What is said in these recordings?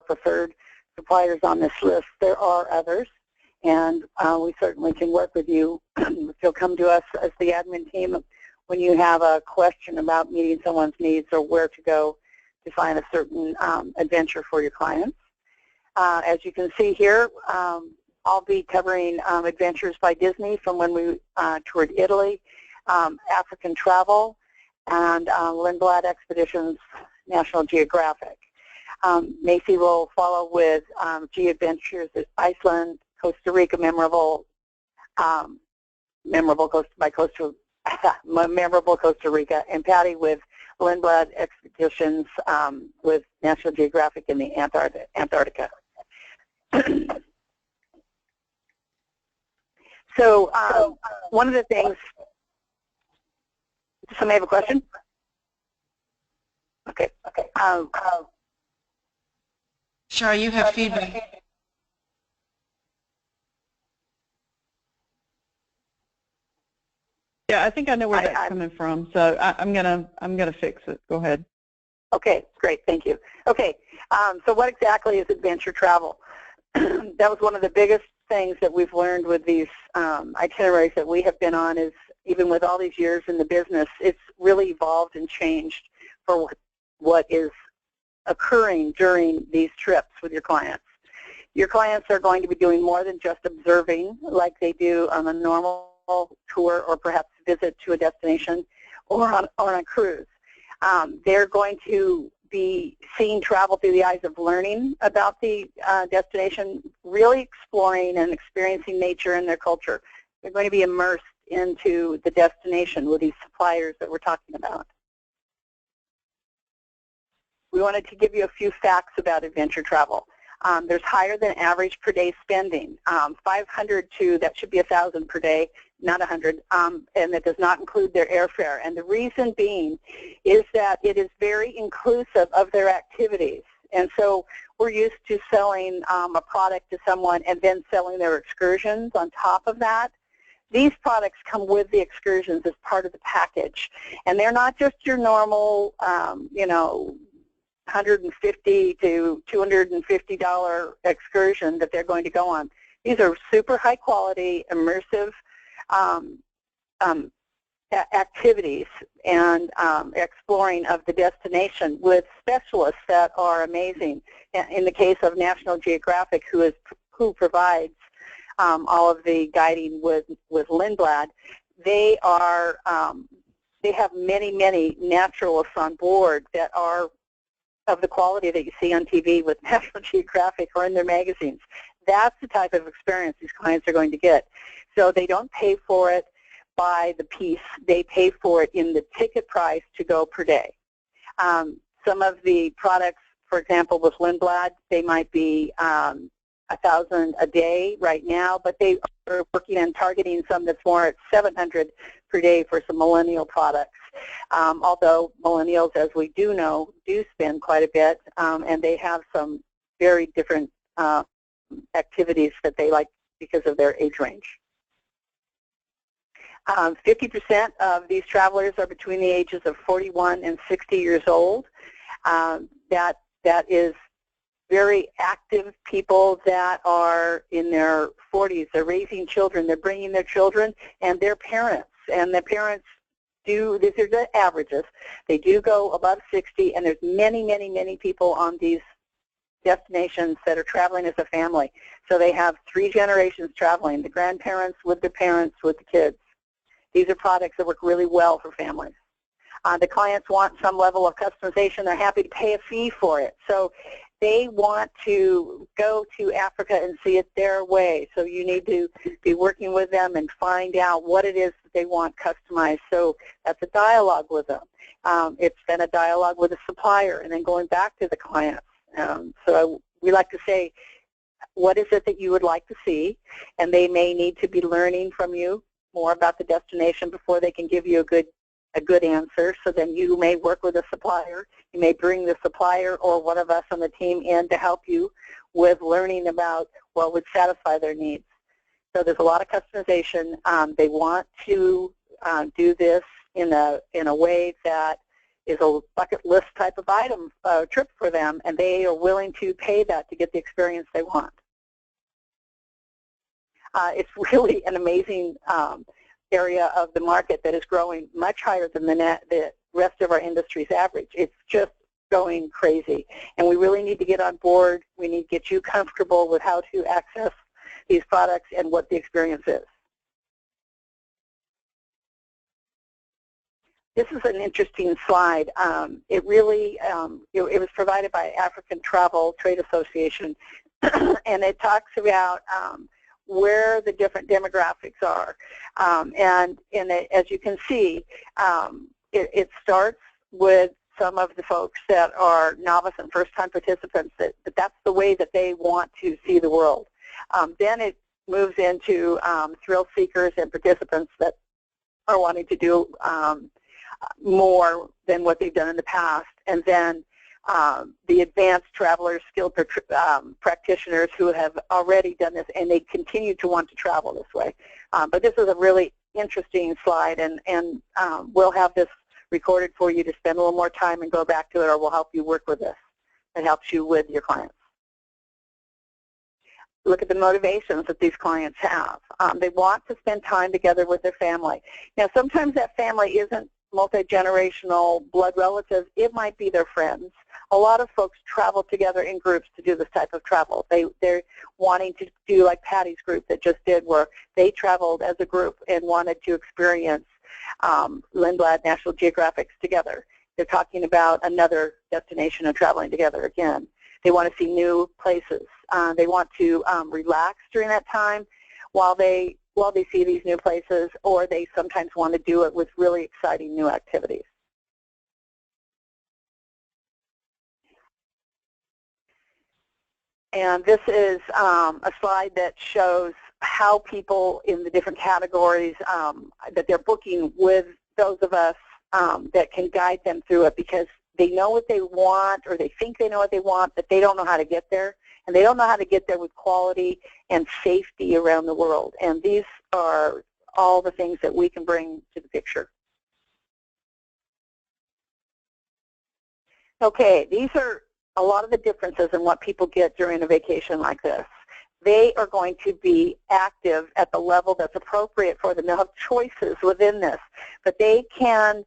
preferred suppliers on this list. There are others, and we certainly can work with you. If you'll come to us as the admin team when you have a question about meeting someone's needs or where to go to find a certain adventure for your clients. As you can see here, I'll be covering adventures by Disney from when we toured Italy, African travel, and Lindblad Expeditions, National Geographic. Macy will follow with G-Adventures at Iceland, Costa Rica, memorable Costa Rica, and Patty with Lindblad Expeditions with National Geographic in the Antarctica. So one of the things, does somebody have a question? Okay. Shar, you have feedback. Yeah, I think I know where that's coming from, so I'm gonna fix it. Go ahead. Okay, great, thank you. Okay, so what exactly is adventure travel? That was one of the biggest things that we've learned with these itineraries that we have been on is, even with all these years in the business, it's really evolved and changed for what is occurring during these trips with your clients. Your clients are going to be doing more than just observing like they do on a normal tour or perhaps visit to a destination or on a cruise. They're going to be seeing travel through the eyes of learning about the destination, really exploring and experiencing nature and their culture. They're going to be immersed into the destination with these suppliers that we're talking about. We wanted to give you a few facts about adventure travel. There's higher than average per day spending, 500 to, that should be 1,000 per day, not 100, and that does not include their airfare. And the reason being is that it is very inclusive of their activities. And so we're used to selling a product to someone and then selling their excursions on top of that. These products come with the excursions as part of the package. And they're not just your normal, you know, $150 to $250 excursion that they're going to go on. These are super high quality, immersive activities and exploring of the destination with specialists that are amazing. In the case of National Geographic, who provides all of the guiding with Lindblad, they are they have many naturalists on board that are of the quality that you see on TV with National Geographic or in their magazines. That's the type of experience these clients are going to get. So they don't pay for it by the piece. They pay for it in the ticket price to go per day. Some of the products, for example, with Lindblad, they might be 1,000 a day right now, but they are working on targeting some that's more at 700 per day for some millennial products. Although millennials, as we do know, do spend quite a bit, and they have some very different activities that they like because of their age range. 50% of these travelers are between the ages of 41 and 60 years old. That is very active people that are in their 40s. They're raising children. They're bringing their children and their parents. And the parents do, these are the averages, they do go above 60, and there's many people on these destinations that are traveling as a family. So they have 3 generations traveling, the grandparents with the parents with the kids. These are products that work really well for families. The clients want some level of customization. They're happy to pay a fee for it. So they want to go to Africa and see it their way. So you need to be working with them and find out what it is that they want customized. So that's a dialogue with them. It's then a dialogue with a supplier and then going back to the clients. So we like to say, what is it that you would like to see? And they may need to be learning from you more about the destination before they can give you a good answer. So then you may work with a supplier. You may bring the supplier or one of us on the team in to help you with learning about what would satisfy their needs. So there's a lot of customization. They want to do this in a way that is a bucket list type of item trip for them, and they are willing to pay that to get the experience they want. It's really an amazing area of the market that is growing much higher than the rest of our industry's average. It's just going crazy, and we really need to get on board. We need to get you comfortable with how to access these products and what the experience is. This is an interesting slide. It really, it was provided by African Travel Trade Association, and it talks about where the different demographics are. And as you can see, it starts with some of the folks that are novice and first-time participants, that's the way that they want to see the world. Then it moves into thrill seekers and participants that are wanting to do more than what they've done in the past. And then the advanced travelers, skilled practitioners who have already done this, and they continue to want to travel this way. But this is a really interesting slide, and we'll have this recorded for you to spend a little more time and go back to it, or we'll help you work with this. It helps you with your clients. Look at the motivations that these clients have. They want to spend time together with their family. Now, sometimes that family isn't multi-generational blood relatives. It might be their friends. A lot of folks travel together in groups to do this type of travel. They're wanting to do like Patty's group that just did, where they traveled as a group and wanted to experience Lindblad National Geographic together. They're talking about another destination and traveling together again. They want to see new places. They want to relax during that time while they see these new places, or they sometimes want to do it with really exciting new activities. And this is a slide that shows how people in the different categories that they're booking with those of us that can guide them through it, because they know what they want, or they think they know what they want, but they don't know how to get there. And they don't know how to get there with quality and safety around the world. And these are all the things that we can bring to the picture. Okay, these are a lot of the differences in what people get during a vacation like this. They are going to be active at the level that's appropriate for them. They'll have choices within this, but they can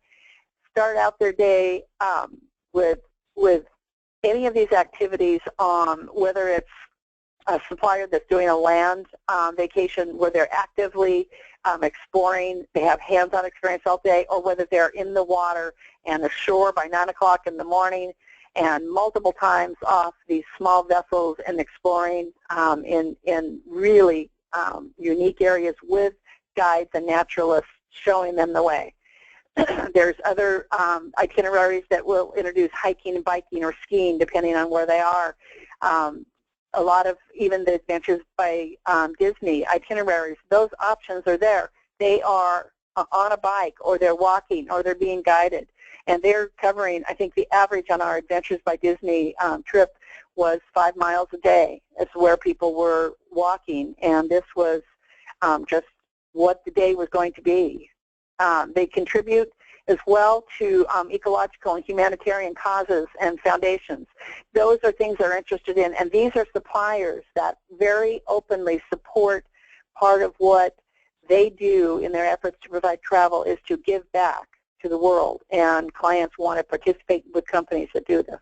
start out their day with any of these activities, whether it's a supplier that's doing a land vacation where they're actively exploring, they have hands-on experience all day, or whether they're in the water and ashore by 9 o'clock in the morning and multiple times off these small vessels and exploring in really unique areas with guides and naturalists showing them the way. There's other itineraries that will introduce hiking and biking or skiing depending on where they are. A lot of even the Adventures by Disney itineraries, those options are there. They are on a bike, or they're walking, or they're being guided. And they're covering, I think the average on our Adventures by Disney trip was 5 miles a day. It's where people were walking, and this was just what the day was going to be. They contribute as well to ecological and humanitarian causes and foundations. Those are things they're interested in, and these are suppliers that very openly support part of what they do in their efforts to provide travel is to give back to the world, and clients want to participate with companies that do this.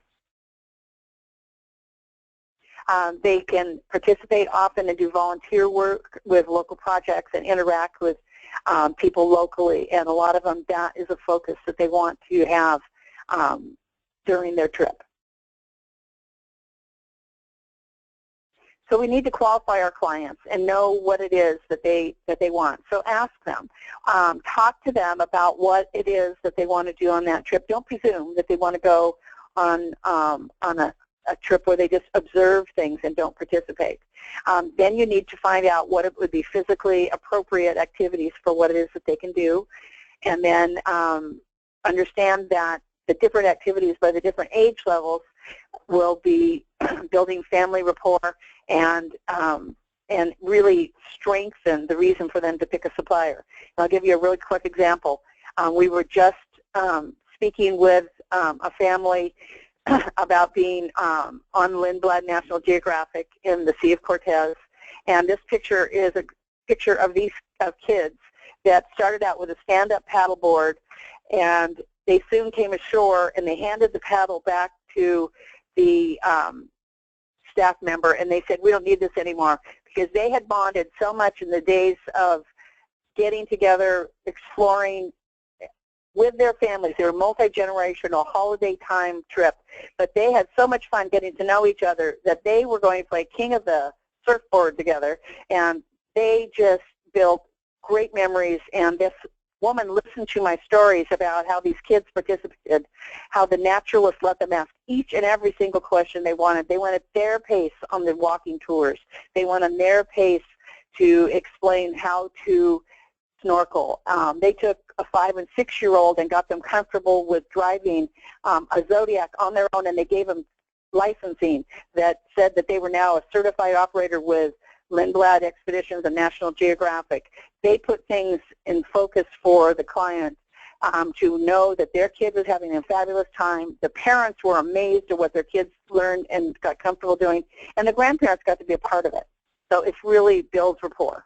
They can participate often and do volunteer work with local projects and interact with people locally, and a lot of them, that is a focus that they want to have during their trip. So we need to qualify our clients and know what it is that they want. So ask them, talk to them about what it is that they want to do on that trip. Don't presume that they want to go on a trip where they just observe things and don't participate. Then you need to find out what it would be physically appropriate activities for what it is that they can do, and then understand that the different activities by the different age levels will be building family rapport and really strengthen the reason for them to pick a supplier. And I'll give you a really quick example. We were just speaking with a family about being on Lindblad National Geographic in the Sea of Cortez. And this picture is a picture of these kids that started out with a stand-up paddleboard, and they soon came ashore and they handed the paddle back to the staff member, and they said, we don't need this anymore, because they had bonded so much in the days of getting together, exploring with their families. They were multi-generational holiday time trip, but they had so much fun getting to know each other that they were going to play King of the Surfboard together, and they just built great memories. And this woman listened to my stories about how these kids participated, how the naturalists let them ask each and every single question they wanted. They went at their pace on the walking tours. They went on their pace to explain how to snorkel. They took a 5- and 6-year-old and got them comfortable with driving a Zodiac on their own, and they gave them licensing that said that they were now a certified operator with Lindblad Expeditions and National Geographic. They put things in focus for the client to know that their kid was having a fabulous time. The parents were amazed at what their kids learned and got comfortable doing, and the grandparents got to be a part of it. So it really builds rapport.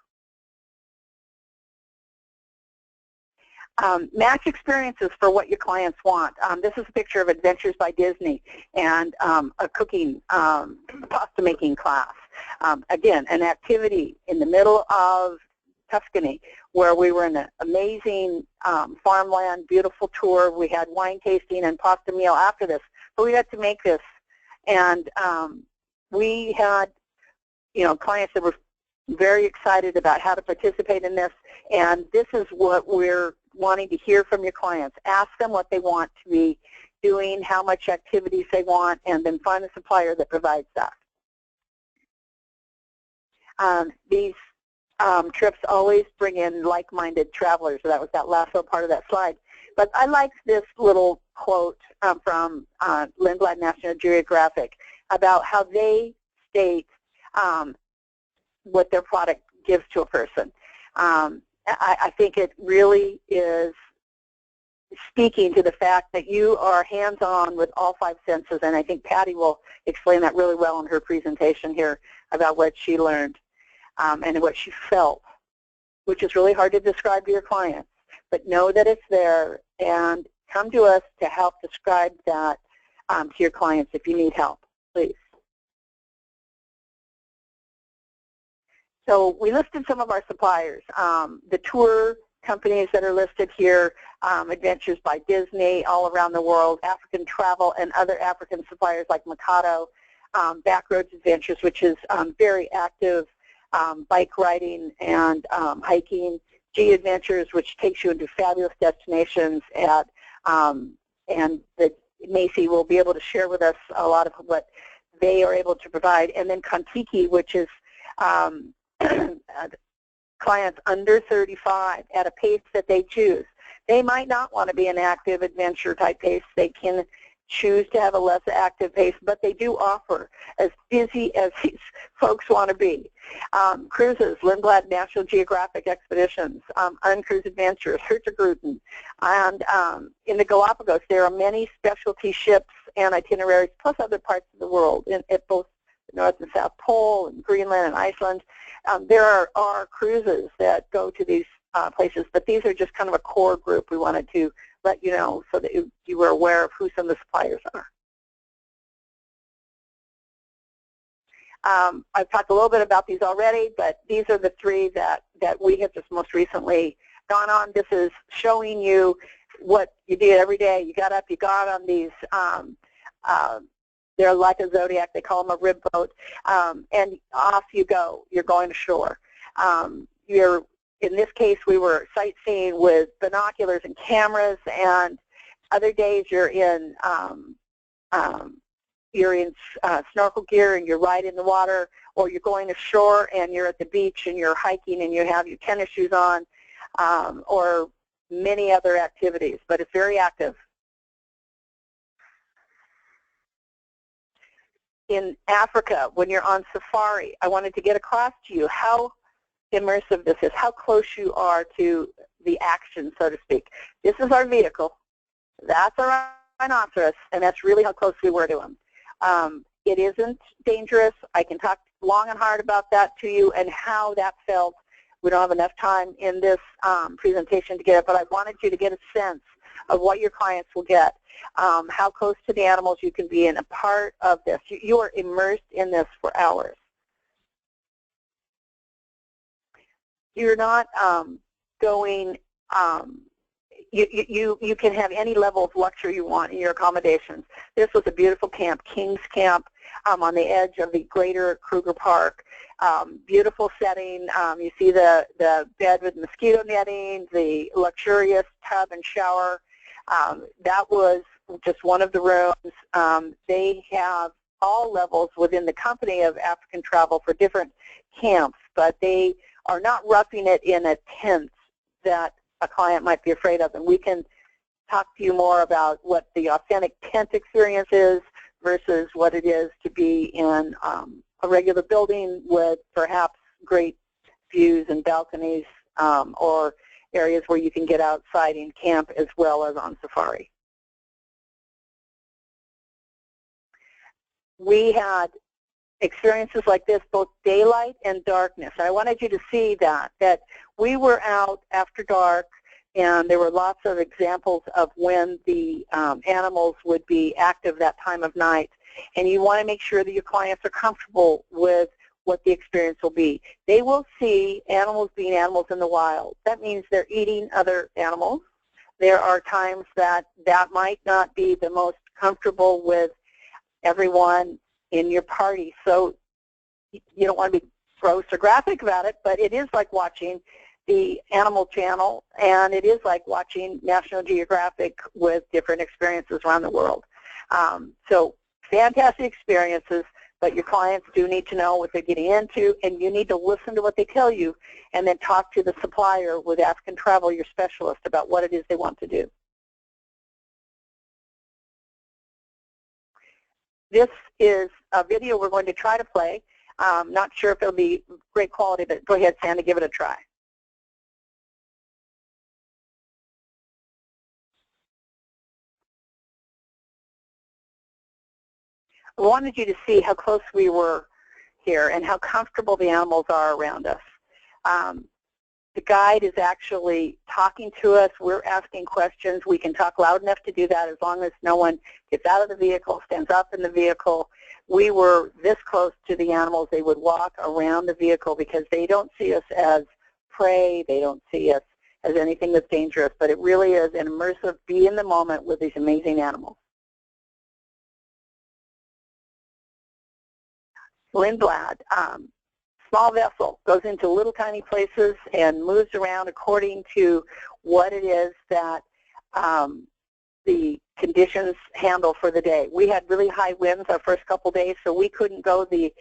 Match experiences for what your clients want. This is a picture of Adventures by Disney and a cooking, pasta making class. Again, an activity in the middle of Tuscany where we were in an amazing farmland, beautiful tour. We had wine tasting and pasta meal after this. But we got to make this, and we had, clients that were very excited about how to participate in this, and this is what we're wanting to hear from your clients. Ask them what they want to be doing, how much activities they want, and then find a supplier that provides that. These trips always bring in like-minded travelers. So that was that last little part of that slide. But I like this little quote from Lindblad National Geographic about how they state what their product gives to a person. I think it really is speaking to the fact that you are hands-on with all 5 senses, and I think Patty will explain that really well in her presentation here about what she learned and what she felt, which is really hard to describe to your clients. But know that it's there, and come to us to help describe that to your clients if you need help, please. So we listed some of our suppliers. The tour companies that are listed here, Adventures by Disney all around the world, African Travel, and other African suppliers like Mikado, Backroads Adventures, which is very active bike riding and hiking, G Adventures, which takes you into fabulous destinations at, and that Macy will be able to share with us a lot of what they are able to provide, and then Kontiki, which is clients under 35 at a pace that they choose. They might not want to be an active adventure type pace. They can choose to have a less active pace, but they do offer as busy as these folks want to be. Cruises, Lindblad National Geographic Expeditions, Uncruise Adventures, Hurtigruten, and in the Galapagos there are many specialty ships and itineraries plus other parts of the world at both the North and South Pole and Greenland and Iceland. There are cruises that go to these places, but these are just kind of a core group we wanted to let you know so that you were aware of who some of the suppliers are. I've talked a little bit about these already, but these are the 3 that we have just most recently gone on. This is showing you what you did every day. You got up, you got on these, they're like a Zodiac, they call them a rib boat, and off you go. You're going ashore. In this case, we were sightseeing with binoculars and cameras, and other days you're in snorkel gear and you're right in the water, or you're going ashore and you're at the beach and you're hiking and you have your tennis shoes on, or many other activities, but it's very active. In Africa, when you're on safari, I wanted to get across to you how immersive this is, how close you are to the action, so to speak. This is our vehicle. That's a rhinoceros, and that's really how close we were to him. It isn't dangerous. I can talk long and hard about that to you and how that felt. We don't have enough time in this presentation to get it, but I wanted you to get a sense of what your clients will get, how close to the animals you can be in a part of this. You are immersed in this for hours. You're not going, you can have any level of luxury you want in your accommodations. This was a beautiful camp, King's Camp, on the edge of the greater Kruger Park. Beautiful setting. You see the bed with mosquito netting, the luxurious tub and shower. That was just one of the rooms. They have all levels within the company of African Travel for different camps, but they are not roughing it in a tent that a client might be afraid of. And we can talk to you more about what the authentic tent experience is versus what it is to be in a regular building with perhaps great views and balconies or areas where you can get outside and camp as well as on safari. We had experiences like this, both daylight and darkness. I wanted you to see that we were out after dark, and there were lots of examples of when the animals would be active that time of night. And you want to make sure that your clients are comfortable with what the experience will be. They will see animals being animals in the wild. That means they're eating other animals. There are times that might not be the most comfortable with everyone in your party. So you don't want to be gross or graphic about it, but it is like watching the Animal Channel, and it is like watching National Geographic with different experiences around the world. So fantastic experiences, but your clients do need to know what they're getting into, and you need to listen to what they tell you and then talk to the supplier with African Travel, your specialist, about what it is they want to do. This is a video we're going to try to play. Not sure if it'll be great quality, but go ahead, Sandy, give it a try. I wanted you to see how close we were here and how comfortable the animals are around us. The guide is actually talking to us. We're asking questions. We can talk loud enough to do that as long as no one gets out of the vehicle, stands up in the vehicle. We were this close to the animals. They would walk around the vehicle because they don't see us as prey. They don't see us as anything that's dangerous, but it really is an immersive, be in the moment with these amazing animals. Lindblad, small vessel, goes into little tiny places and moves around according to what it is that the conditions handle for the day. We had really high winds our first couple days, so we couldn't go to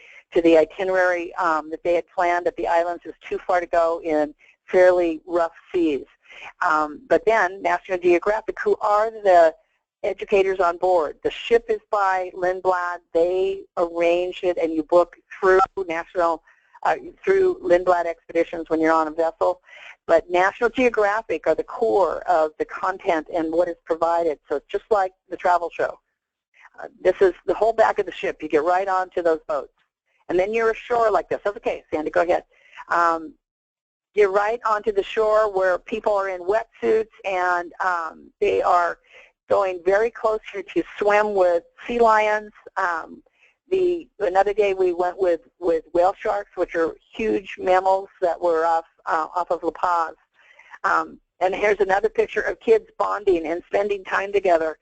the itinerary that they had planned at the islands. It was too far to go in fairly rough seas. But then National Geographic, who are the educators on board. The ship is by Lindblad. They arrange it, and you book through through Lindblad Expeditions when you're on a vessel. But National Geographic are the core of the content and what is provided. So it's just like the travel show. This is the whole back of the ship. You get right onto those boats. And then you're ashore like this. That's okay, Sandy, go ahead. You're right onto the shore where people are in wetsuits, and they are going very close here to swim with sea lions. Another day we went with whale sharks, which are huge mammals that were off of La Paz. And here's another picture of kids bonding and spending time together,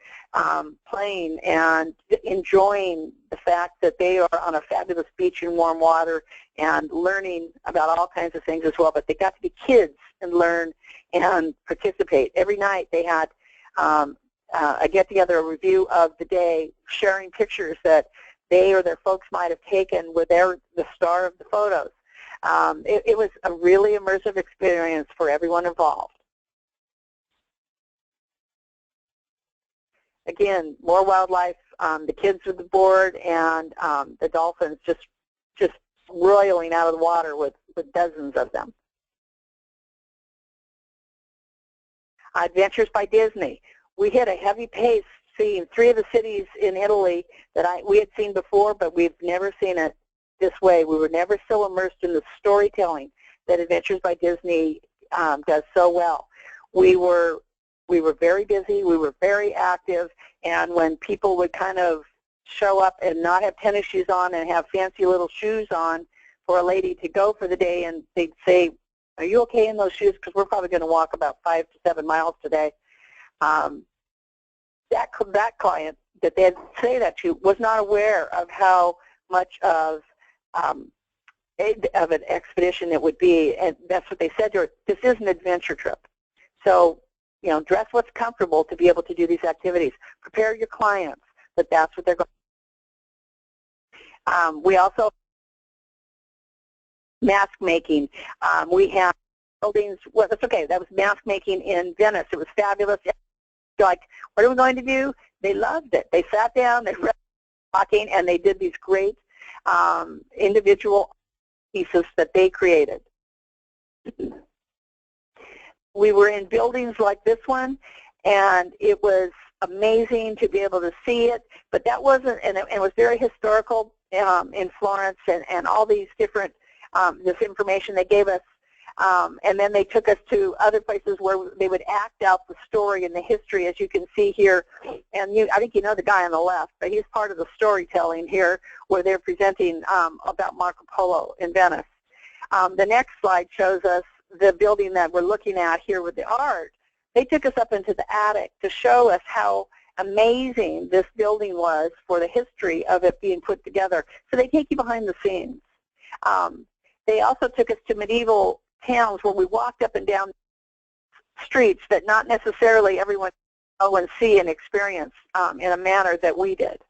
playing and enjoying the fact that they are on a fabulous beach in warm water and learning about all kinds of things as well. But they got to be kids and learn and participate. Every night they had a get-together, a review of the day, sharing pictures that they or their folks might have taken with the star of the photos. It was a really immersive experience for everyone involved. Again, more wildlife, the kids with the board, and the dolphins just roiling out of the water with dozens of them. Adventures by Disney. we hit a heavy pace seeing 3 of the cities in Italy that we had seen before, but we've never seen it this way. We were never so immersed in the storytelling that Adventures by Disney does so well. We were very busy, we were very active, and when people would kind of show up and not have tennis shoes on and have fancy little shoes on for a lady to go for the day, and they'd say, "Are you okay in those shoes? Because we're probably going to walk about 5 to 7 miles today." That client that they'd say that to was not aware of how much of an expedition it would be, and that's what they said to her. This is an adventure trip. So, dress what's comfortable to be able to do these activities. Prepare your clients that that's what they're going to do. We also mask making. We have buildings. Well, that's okay. That was mask making in Venice. It was fabulous. Like, what are we going to do? They loved it. They sat down, they read talking, and they did these great individual pieces that they created. We were in buildings like this one, and it was amazing to be able to see it, but that wasn't, and it was very historical in Florence, and all these different, this information they gave us, and then they took us to other places where they would act out the story and the history, as you can see here, and I think you know the guy on the left, but he's part of the storytelling here, where they're presenting about Marco Polo in Venice. The next slide shows us the building that we're looking at here with the art. They took us up into the attic to show us how amazing this building was for the history of it being put together. So they take you behind the scenes. They also took us to medieval towns where we walked up and down streets that not necessarily everyone know and see and experience in a manner that we did.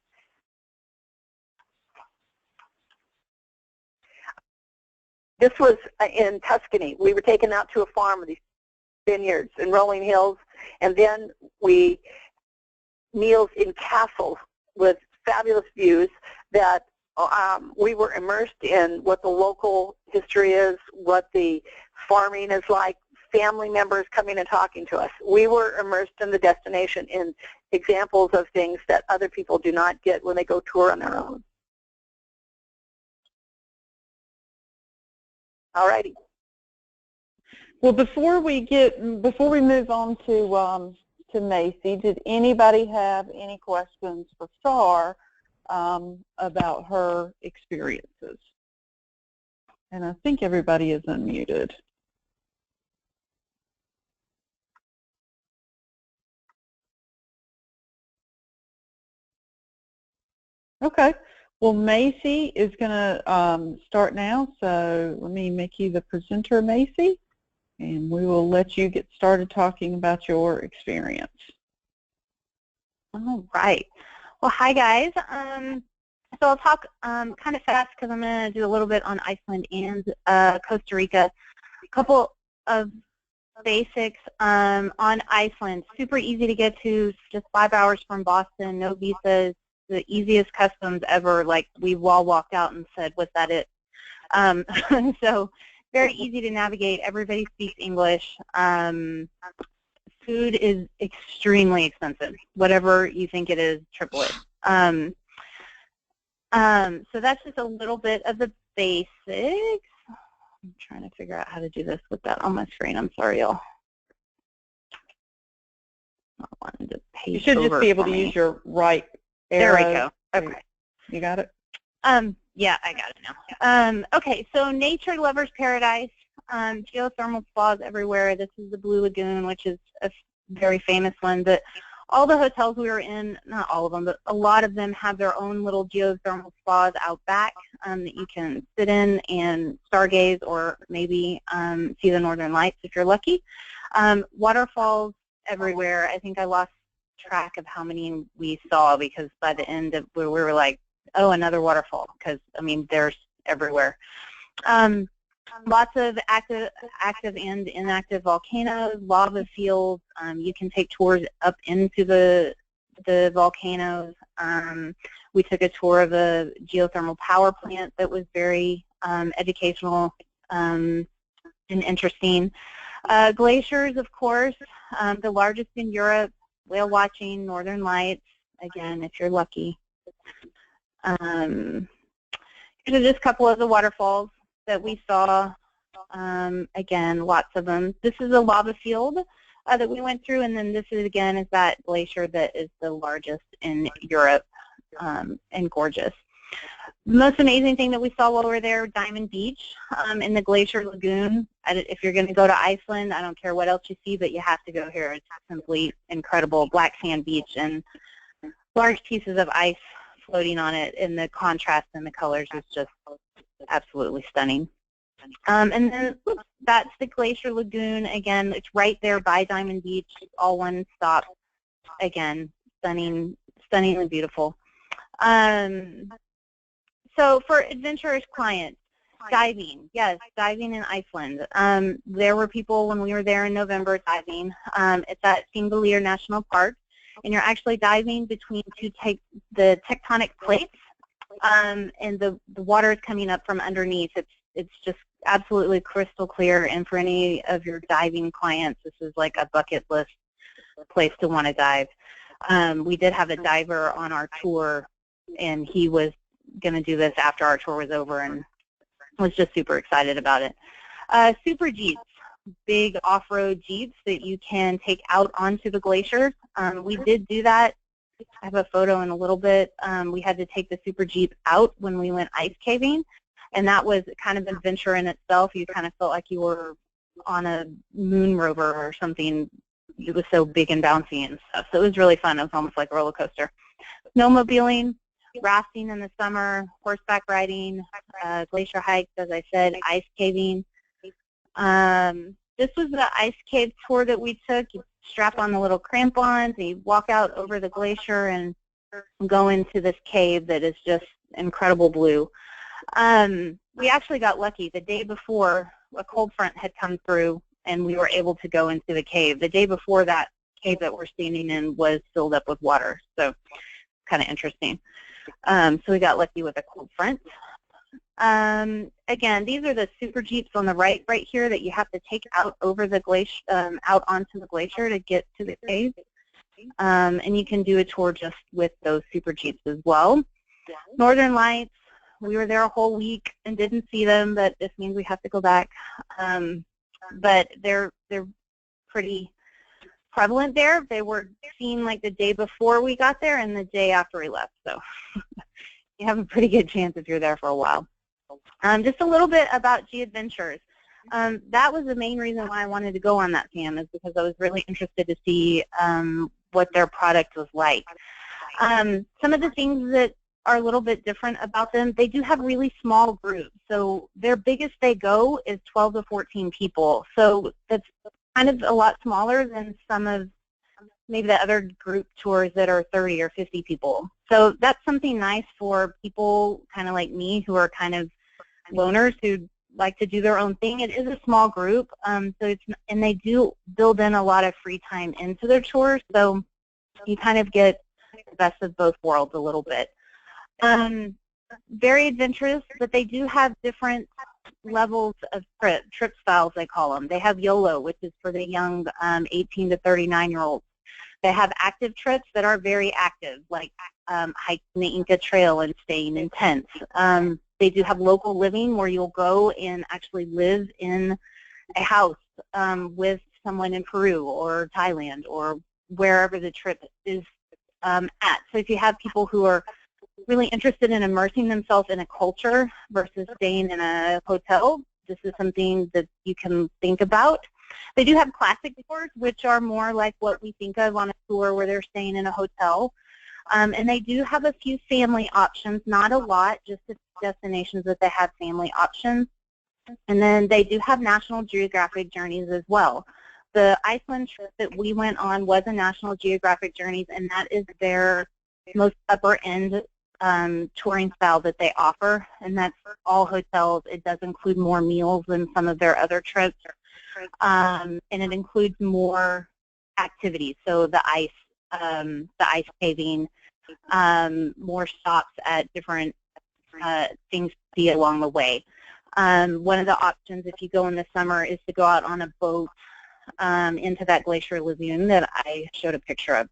This was in Tuscany. We were taken out to a farm with these vineyards and rolling hills, and then meals in castles with fabulous views that we were immersed in what the local history is, what the farming is like, family members coming and talking to us. We were immersed in the destination in examples of things that other people do not get when they go tour on their own. All righty. Well, before we move on to Macy, did anybody have any questions for Star about her experiences? And I think everybody is unmuted. Okay. Well, Macy is going to start now, so let me make you the presenter, Macy, and we will let you get started talking about your experience. All right. Well, hi, guys. So I'll talk kind of fast because I'm going to do a little bit on Iceland and Costa Rica. A couple of basics on Iceland. Super easy to get to, just 5 hours from Boston, no visas. The easiest customs ever. Like, we've all walked out and said, "Was that it?" So very easy to navigate. Everybody speaks English. Food is extremely expensive. Whatever you think it is, triple it. So that's just a little bit of the basics. I'm trying to figure out how to do this with that on my screen. I'm sorry, y'all. I wanted to page You should just be able to use your right arrow. There we go. Okay. You got it? Yeah, I got it now. Okay, so nature lover's paradise. Geothermal spas everywhere. This is the Blue Lagoon, which is a very famous one. But all the hotels we were in, not all of them, but a lot of them have their own little geothermal spas out back that you can sit in and stargaze, or maybe see the northern lights if you're lucky. Waterfalls everywhere. I think I lost track of how many we saw, because by the end of we were like, oh, another waterfall, because I mean there's everywhere. Lots of active and inactive volcanoes, lava fields. You can take tours up into the volcanoes. We took a tour of a geothermal power plant that was very educational and interesting. Glaciers, of course, the largest in Europe, whale watching, northern lights, again, if you're lucky. Here's just a couple of the waterfalls that we saw. Again, lots of them. This is a lava field that we went through, and then this is, again, is that glacier that is the largest in Europe, and gorgeous. The most amazing thing that we saw while we were there, Diamond Beach in the Glacier Lagoon. If you're going to go to Iceland, I don't care what else you see, but you have to go here. It's simply incredible. Black sand beach and large pieces of ice floating on it, and the contrast in the colors is just absolutely stunning. And then that's the Glacier Lagoon. Again, it's right there by Diamond Beach. It's all one stop. Again, stunningly beautiful. So for adventurous clients, diving, yes, diving in Iceland. There were people when we were there in November diving. It's at Thingvellir National Park, and you're actually diving between the tectonic plates, and the water is coming up from underneath. It's just absolutely crystal clear, and for any of your diving clients, this is like a bucket list place to want to dive. We did have a diver on our tour, and he was going to do this after our tour was over and was just super excited about it. Super Jeeps, big off-road Jeeps that you can take out onto the glacier. We did do that. I have a photo in a little bit. We had to take the Super Jeep out when we went ice caving, and that was kind of an adventure in itself. You kind of felt like you were on a moon rover or something. It was so big and bouncy and stuff. So it was really fun. It was almost like a roller coaster. Snowmobiling, rafting in the summer, horseback riding, glacier hikes, as I said, ice caving. This was the ice cave tour that we took. You strap on the little crampons, and you walk out over the glacier and go into this cave that is just incredible blue. We actually got lucky. The day before, a cold front had come through, and we were able to go into the cave. The day before, that cave that we're standing in was filled up with water, so kind of interesting. So we got lucky with a cold front. Again, these are the Super Jeeps on the right here that you have to take out over the glacier, out onto the glacier to get to the cave. And you can do a tour just with those Super Jeeps as well. Northern Lights, we were there a whole week and didn't see them, but this means we have to go back. But they're pretty prevalent there. They were seen like the day before we got there and the day after we left. So you have a pretty good chance if you're there for a while. Just a little bit about G-Adventures. That was the main reason why I wanted to go on that, Sam, is because I was really interested to see what their product was like. Some of the things that are a little bit different about them, they do have really small groups. So their biggest they go is 12 to 14 people. So that's kind of a lot smaller than some of maybe the other group tours that are 30 or 50 people. So that's something nice for people kind of like me who are kind of loners who like to do their own thing. It is a small group, and they do build in a lot of free time into their tours, so you kind of get the best of both worlds a little bit. Very adventurous, but they do have different levels of trip styles, they call them. They have YOLO, which is for the young 18 to 39-year-olds. They have active trips that are very active, like hiking the Inca Trail and staying in tents. They do have local living where you'll go and actually live in a house with someone in Peru or Thailand or wherever the trip is at. So if you have people who are really interested in immersing themselves in a culture versus staying in a hotel, this is something that you can think about. They do have classic tours, which are more like what we think of on a tour where they're staying in a hotel. And they do have a few family options, not a lot, just a few destinations that they have family options. And then they do have National Geographic journeys as well. The Iceland trip that we went on was a National Geographic journeys, and that is their most upper end touring style that they offer, and that's all hotels. It does include more meals than some of their other trips, and it includes more activities. So the ice caving, more stops at different things to see along the way. One of the options, if you go in the summer, is to go out on a boat into that glacier lagoon that I showed a picture of,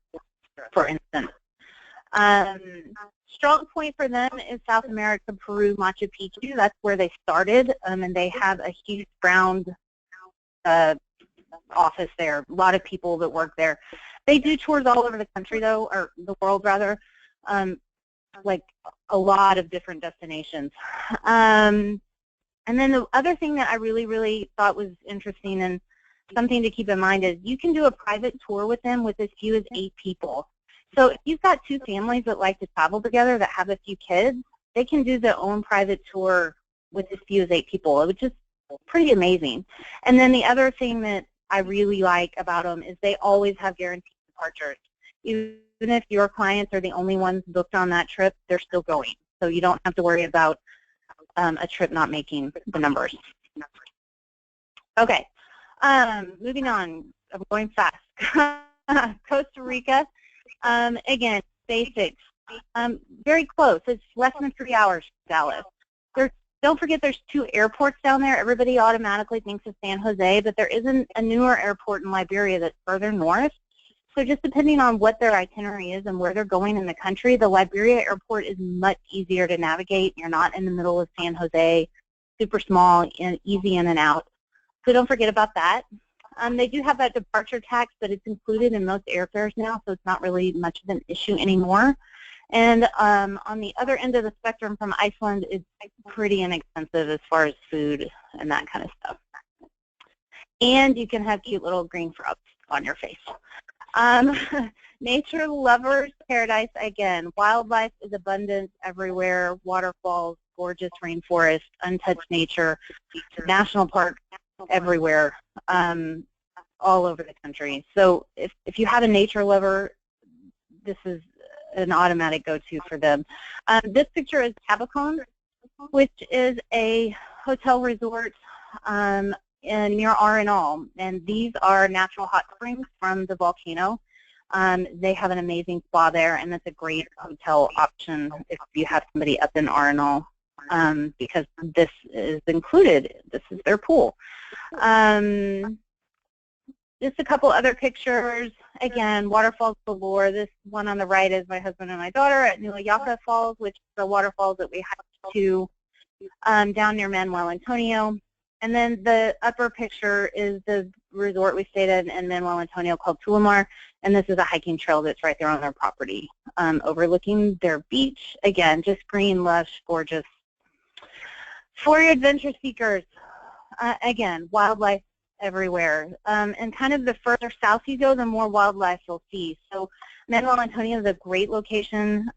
for instance. Strong point for them is South America, Peru, Machu Picchu. That's where they started, and they have a huge brown office there. A lot of people that work there. They do tours all over the country, though, or the world, rather, like a lot of different destinations. And then the other thing that I really, really thought was interesting and something to keep in mind is you can do a private tour with them with as few as 8 people. So if you've got 2 families that like to travel together that have a few kids, they can do their own private tour with as few as 8 people, which is pretty amazing. And then the other thing that I really like about them is they always have guaranteed departures. Even if your clients are the only ones booked on that trip, they're still going. So you don't have to worry about a trip not making the numbers. Okay, moving on. I'm going fast. Costa Rica. Again, basics. Very close. It's less than 3 hours from Dallas. Don't forget there's 2 airports down there. Everybody automatically thinks of San Jose, but there isn't a newer airport in Liberia that's further north. So just depending on what their itinerary is and where they're going in the country, the Liberia airport is much easier to navigate. You're not in the middle of San Jose, super small and easy in and out. So don't forget about that. They do have that departure tax, but it's included in most airfares now, so it's not really much of an issue anymore. And on the other end of the spectrum from Iceland, it's pretty inexpensive as far as food and that kind of stuff. And you can have cute little green frogs on your face. Nature lovers paradise, again. Wildlife is abundant everywhere. Waterfalls, gorgeous rainforest, untouched nature, national parks everywhere, all over the country. So if you have a nature lover, this is an automatic go-to for them. This picture is Tabacón, which is a hotel resort near Arenal, and these are natural hot springs from the volcano. They have an amazing spa there, and that's a great hotel option if you have somebody up in Arenal, because this is included. This is their pool. Just a couple other pictures. Again, waterfalls galore. This one on the right is my husband and my daughter at Nuayaca Falls, which is the waterfalls that we hiked to down near Manuel Antonio. And then the upper picture is the resort we stayed in Manuel Antonio called Tulamar, and this is a hiking trail that's right there on their property, overlooking their beach. Again, just green, lush, gorgeous. For your adventure seekers, again, wildlife everywhere. And kind of the further south you go, the more wildlife you'll see. So Manuel Antonio is a great location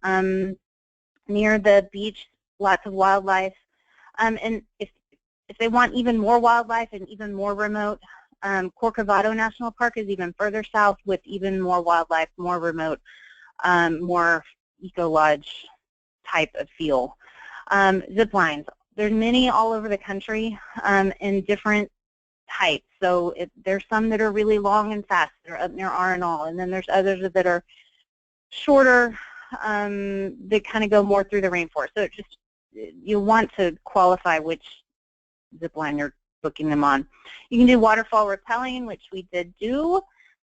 near the beach, lots of wildlife. And if they want even more wildlife and even more remote, Corcovado National Park is even further south with even more wildlife, more remote, more eco-lodge type of feel. Zip lines. There's many all over the country in different types. So there's some that are really long and fast. They're up near Arenal, and then there's others that are shorter that kind of go more through the rainforest. So it just, you want to qualify which zip line you're booking them on. You can do waterfall rappelling, which we did do,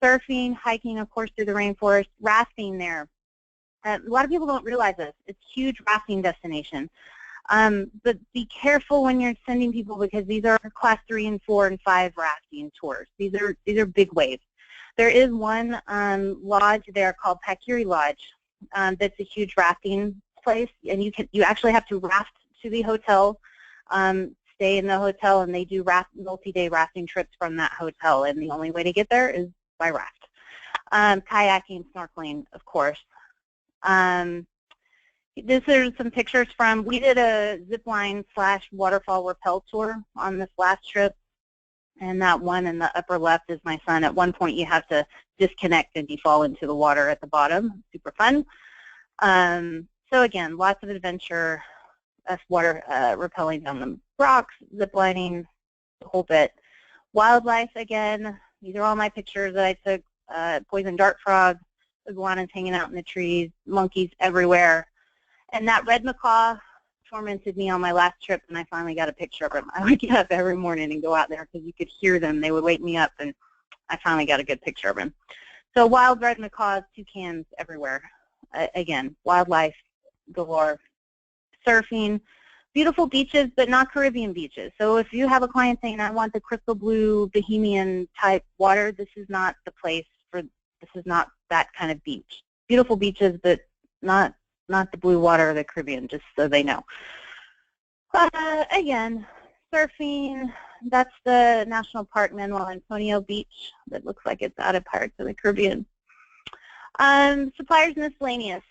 surfing, hiking, of course, through the rainforest, rafting there. A lot of people don't realize this. It's a huge rafting destination. But be careful when you're sending people, because these are class 3 and 4 and 5 rafting tours. These are big waves. There is one lodge there called Pakiri Lodge that's a huge rafting place, and you actually have to raft to the hotel, stay in the hotel, and they do multi-day rafting trips from that hotel, and the only way to get there is by raft. Kayaking, snorkeling, of course. These are some pictures from, we did a zipline / waterfall rappel tour on this last trip, and that one in the upper left is my son. At one point you have to disconnect and you fall into the water at the bottom. Super fun. So again, lots of adventure, water rappelling down the rocks, ziplining, the whole bit. Wildlife, again, these are all my pictures that I took. Poison dart frogs, iguanas hanging out in the trees, monkeys everywhere. And that red macaw tormented me on my last trip, and I finally got a picture of him. I would get up every morning and go out there because you could hear them. They would wake me up, and I finally got a good picture of him. So wild red macaws, toucans everywhere. Again, wildlife galore. Surfing, beautiful beaches, but not Caribbean beaches. So if you have a client saying, I want the crystal blue Bohemian type water, this is not the place for, this is not that kind of beach. Beautiful beaches, but not the blue water of the Caribbean, just so they know. Again, surfing, that's the National Park Manuel Antonio Beach that looks like it's out of Pirates of the Caribbean. Suppliers miscellaneous.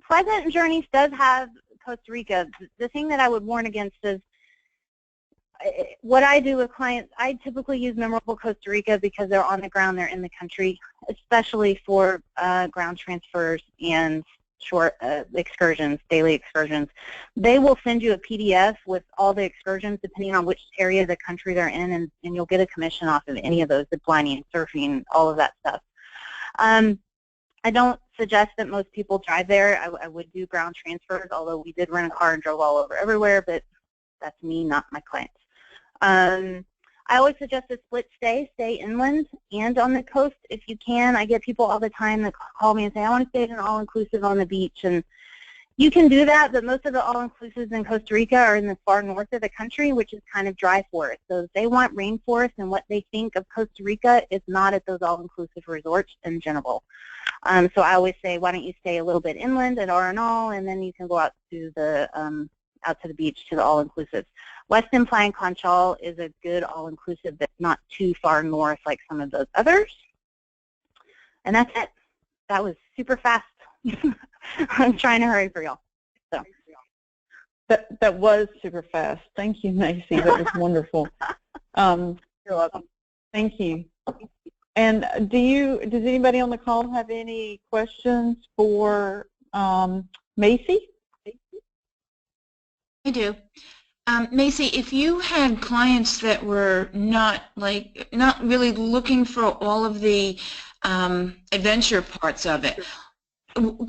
Pleasant Journeys does have Costa Rica. The thing that I would warn against is what I do with clients, I typically use Memorable Costa Rica because they're on the ground, they're in the country, especially for ground transfers and short excursions, daily excursions. They will send you a PDF with all the excursions depending on which area of the country they're in, and you'll get a commission off of any of those, ziplining, surfing, all of that stuff. I don't suggest that most people drive there. I would do ground transfers, although we did rent a car and drove all over everywhere, but that's me, not my clients. I always suggest a split stay inland and on the coast if you can. I get people all the time that call me and say, I want to stay in an all-inclusive on the beach. And you can do that, but most of the all-inclusives in Costa Rica are in the far north of the country, which is kind of dry forest. So if they want rainforest and what they think of Costa Rica is not at those all-inclusive resorts in general. So I always say, why don't you stay a little bit inland at R&All, and then you can go out to the beach to the all-inclusive. Weston Playa Conchal is a good all-inclusive that's not too far north like some of those others. And that's it. That was super fast. I'm trying to hurry for y'all. So. That was super fast. Thank you, Macy. That was wonderful. You're welcome. Thank you. And does anybody on the call have any questions for Macy? I do. Macy, if you had clients that were not really looking for all of the adventure parts of it,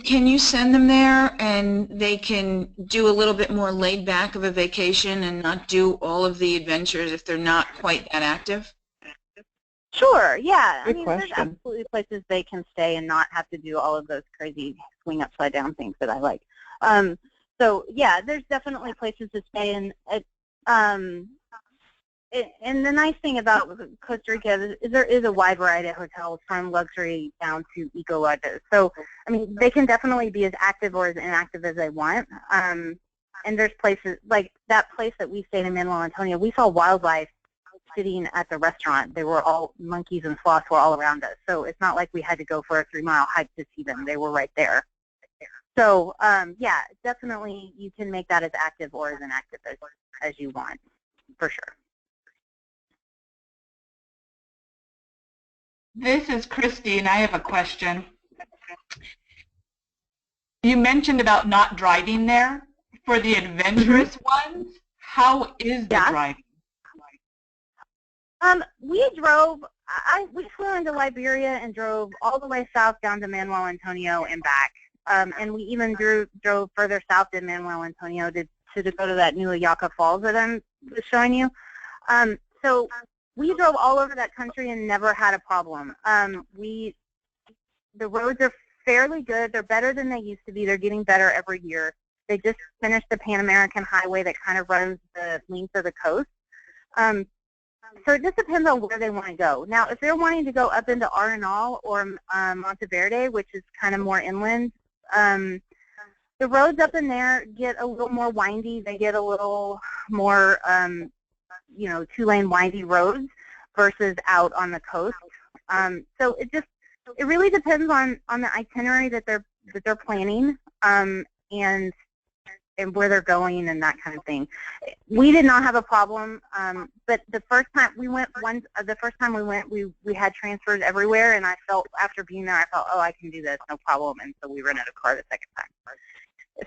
can you send them there and they can do a little bit more laid back of a vacation and not do all of the adventures if they're not quite that active? Sure, yeah. Good I mean, question. there's absolutely places they can stay and not have to do all of those crazy swing upside down things that I like. So yeah, there's definitely places to stay in. And the nice thing about Costa Rica is there is a wide variety of hotels from luxury down to eco lodges. So I mean, they can definitely be as active or as inactive as they want. And there's places like that place that we stayed in Manuel Antonio. We saw wildlife sitting at the restaurant. They were all, monkeys and sloths were all around us. So it's not like we had to go for a 3-mile hike to see them. They were right there. So yeah, definitely you can make that as active or as inactive as you want, for sure. This is Christy, and I have a question. You mentioned about not driving there. For the adventurous ones, how is the driving? We drove, we flew into Liberia and drove all the way south down to Manuel Antonio and back. And we even drove further south than Manuel Antonio to go to that new Ayaca Falls that I was showing you. So we drove all over that country and never had a problem. The roads are fairly good. They're better than they used to be. They're getting better every year. They just finished the Pan American Highway that kind of runs the length of the coast. So it just depends on where they want to go. Now, if they're wanting to go up into R&All or Monteverde, which is kind of more inland, the roads up in there get a little more windy. They get a little more, you know, 2-lane windy roads versus out on the coast. So it really depends on the itinerary that they're planning and where they're going and that kind of thing. We did not have a problem, but the first time we went, we had transfers everywhere, and I felt, after being there, I felt, oh, I can do this, no problem, and so we rented a car the second time.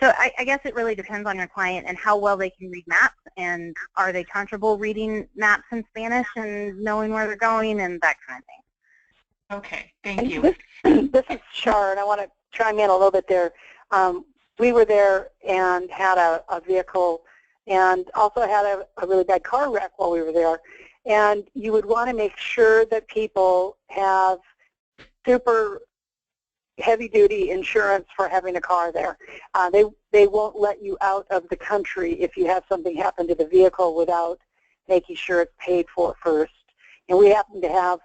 So I guess it really depends on your client and how well they can read maps, and are they comfortable reading maps in Spanish and knowing where they're going and that kind of thing. Okay, thank you. This is Char, and I want to chime in a little bit there. We were there and had a vehicle and also had a really bad car wreck while we were there. And you would want to make sure that people have super heavy-duty insurance for having a car there. They won't let you out of the country if you have something happen to the vehicle without making sure it's paid for first. And we happen to have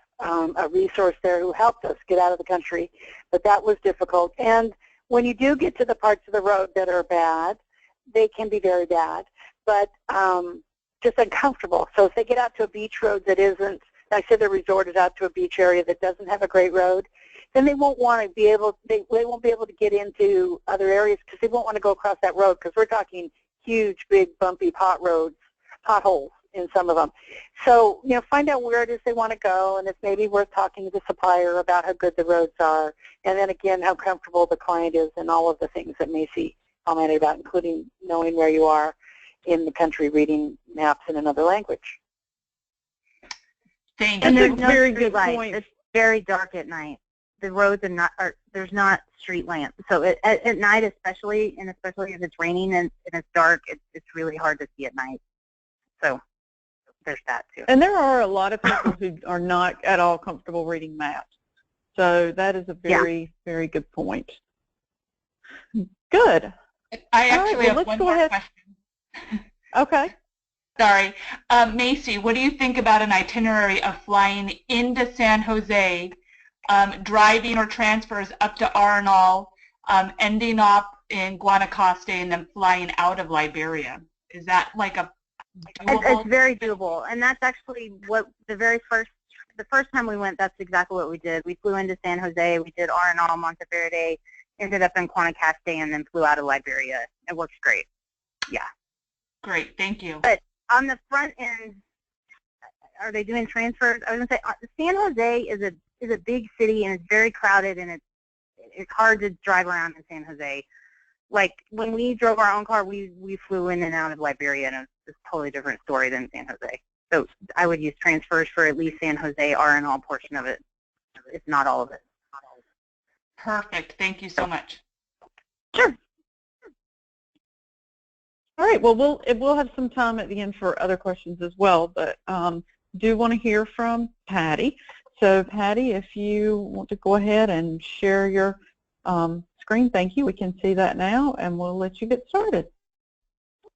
a resource there who helped us get out of the country, but that was difficult. And when you do get to the parts of the road that are bad, they can be very bad, but just uncomfortable. So if they get out to a beach road that isn't, like I said, the resort is out to a beach area that doesn't have a great road, then they won't want to be able, they won't be able to get into other areas because they won't want to go across that road because we're talking huge, big, bumpy potholes in some of them. So, you know, find out where it is they want to go, and it's maybe worth talking to the supplier about how good the roads are, and then again, how comfortable the client is and all of the things that Macy commented about, including knowing where you are in the country, reading maps in another language. Thank you. And there's no very street good lights. point. It's very dark at night. The roads are not, there's not street lamps. So at night especially, and especially if it's raining and it's dark, it's really hard to see at night. So there's that too. And there are a lot of people who are not at all comfortable reading maps. So that is a very, very good point. Good. I actually well, have let's one go more ahead. question. Okay. Sorry. Macy, what do you think about an itinerary of flying into San Jose, driving or transfers up to Arenal, ending up in Guanacaste, and then flying out of Liberia? Is that like a doable? It's very doable, and that's actually what the first time we went, that's exactly what we did. We flew into San Jose, we did Arenal, Monteverde, ended up in Guanacaste, and then flew out of Liberia. It works great. Yeah. Great, thank you. But on the front end, are they doing transfers? I was going to say, San Jose is a big city, and it's very crowded, and it's hard to drive around in San Jose. Like, when we drove our own car, we flew in and out of Liberia, and it's a totally different story than San Jose. So I would use transfers for at least San Jose, Arenal portion of it, if not all of it. Perfect, thank you so much. Sure. All right. Well, we'll have some time at the end for other questions as well, but do want to hear from Patty. So, Patty, if you want to go ahead and share your screen, thank you. We can see that now, and we'll let you get started.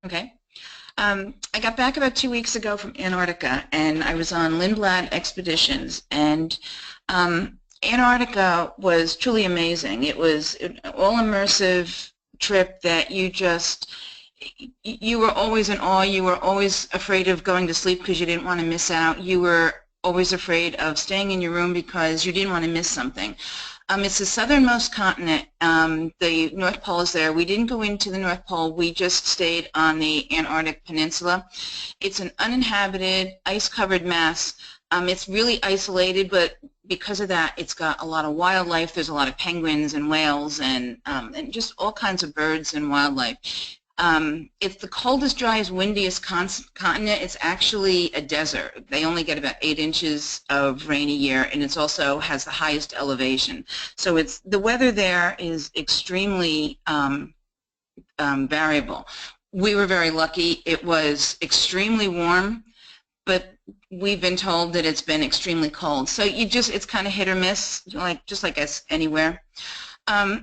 Okay. I got back about 2 weeks ago from Antarctica, and I was on Lindblad Expeditions, and Antarctica was truly amazing. It was an all-immersive trip that you were always in awe. You were always afraid of going to sleep because you didn't want to miss out. You were always afraid of staying in your room because you didn't want to miss something. It's the southernmost continent. The North Pole is there. We didn't go into the North Pole. We just stayed on the Antarctic Peninsula. It's an uninhabited, ice-covered mass. It's really isolated, but because of that, it's got a lot of wildlife. There's a lot of penguins and whales and just all kinds of birds and wildlife. It's the coldest, driest, windiest continent. It's actually a desert. They only get about 8 inches of rain a year, and it also has the highest elevation. So the weather there is extremely variable. We were very lucky. It was extremely warm, but we've been told that it's been extremely cold. So it's kind of hit or miss, just like us anywhere. I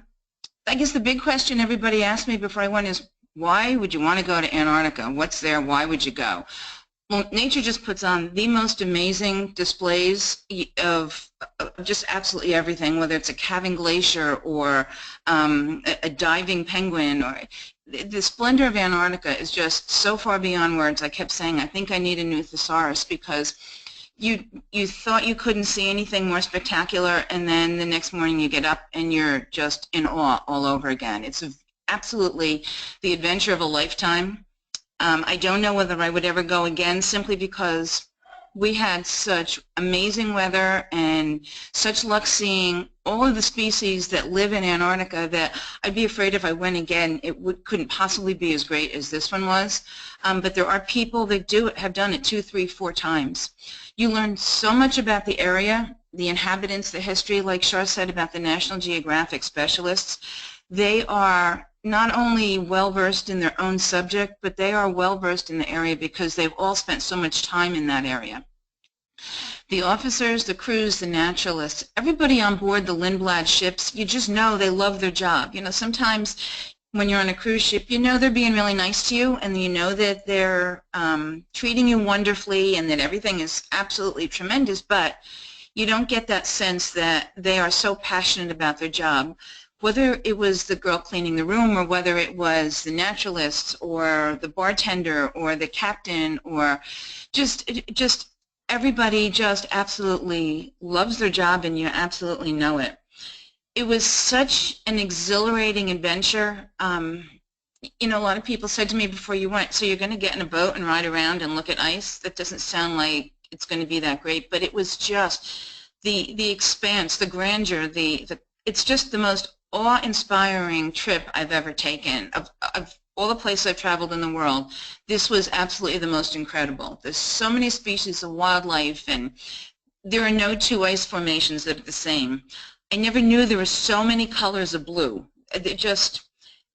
guess the big question everybody asked me before I went is, why would you want to go to Antarctica? What's there? Why would you go? Well, nature just puts on the most amazing displays of just absolutely everything, whether it's a calving glacier or a diving penguin. Or the splendor of Antarctica is just so far beyond words. I kept saying, I think I need a new thesaurus, because you thought you couldn't see anything more spectacular, and then the next morning you get up and you're just in awe all over again. It's absolutely the adventure of a lifetime. I don't know whether I would ever go again, simply because we had such amazing weather and such luck seeing all of the species that live in Antarctica that I'd be afraid if I went again it couldn't possibly be as great as this one was. But there are people that have done it 2, 3, 4 times. You learn so much about the area, the inhabitants, the history, like Shar said about the National Geographic specialists. They are not only well-versed in their own subject, but they are well-versed in the area because they've all spent so much time in that area. The officers, the crews, the naturalists, everybody on board the Lindblad ships, you just know they love their job. You know, sometimes when you're on a cruise ship, you know they're being really nice to you, and you know that they're treating you wonderfully and that everything is absolutely tremendous, but you don't get that sense that they are so passionate about their job. Whether it was the girl cleaning the room or whether it was the naturalist or the bartender or the captain or just everybody just absolutely loves their job, and you absolutely know it. It was such an exhilarating adventure. You know, a lot of people said to me before you went, so you're going to get in a boat and ride around and look at ice? That doesn't sound like it's going to be that great, but it was just the expanse, the grandeur, it's just the most awe-inspiring trip I've ever taken. Of all the places I've traveled in the world, this was absolutely the most incredible. There's so many species of wildlife, and there are no two ice formations that are the same. I never knew there were so many colors of blue.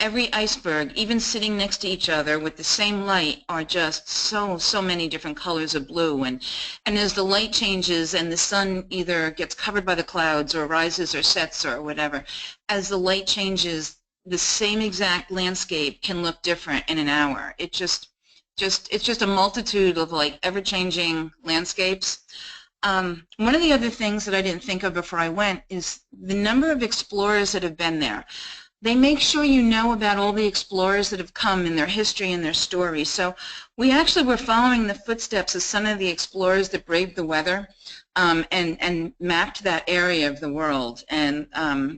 Every iceberg, even sitting next to each other with the same light, are just so many different colors of blue. And as the light changes and the sun either gets covered by the clouds or rises or sets or whatever, as the light changes, the same exact landscape can look different in an hour. It's just a multitude of like ever-changing landscapes. One of the other things that I didn't think of before I went is the number of explorers that have been there. They make sure you know about all the explorers that have come and their history and their story. So we actually were following the footsteps of some of the explorers that braved the weather and mapped that area of the world. And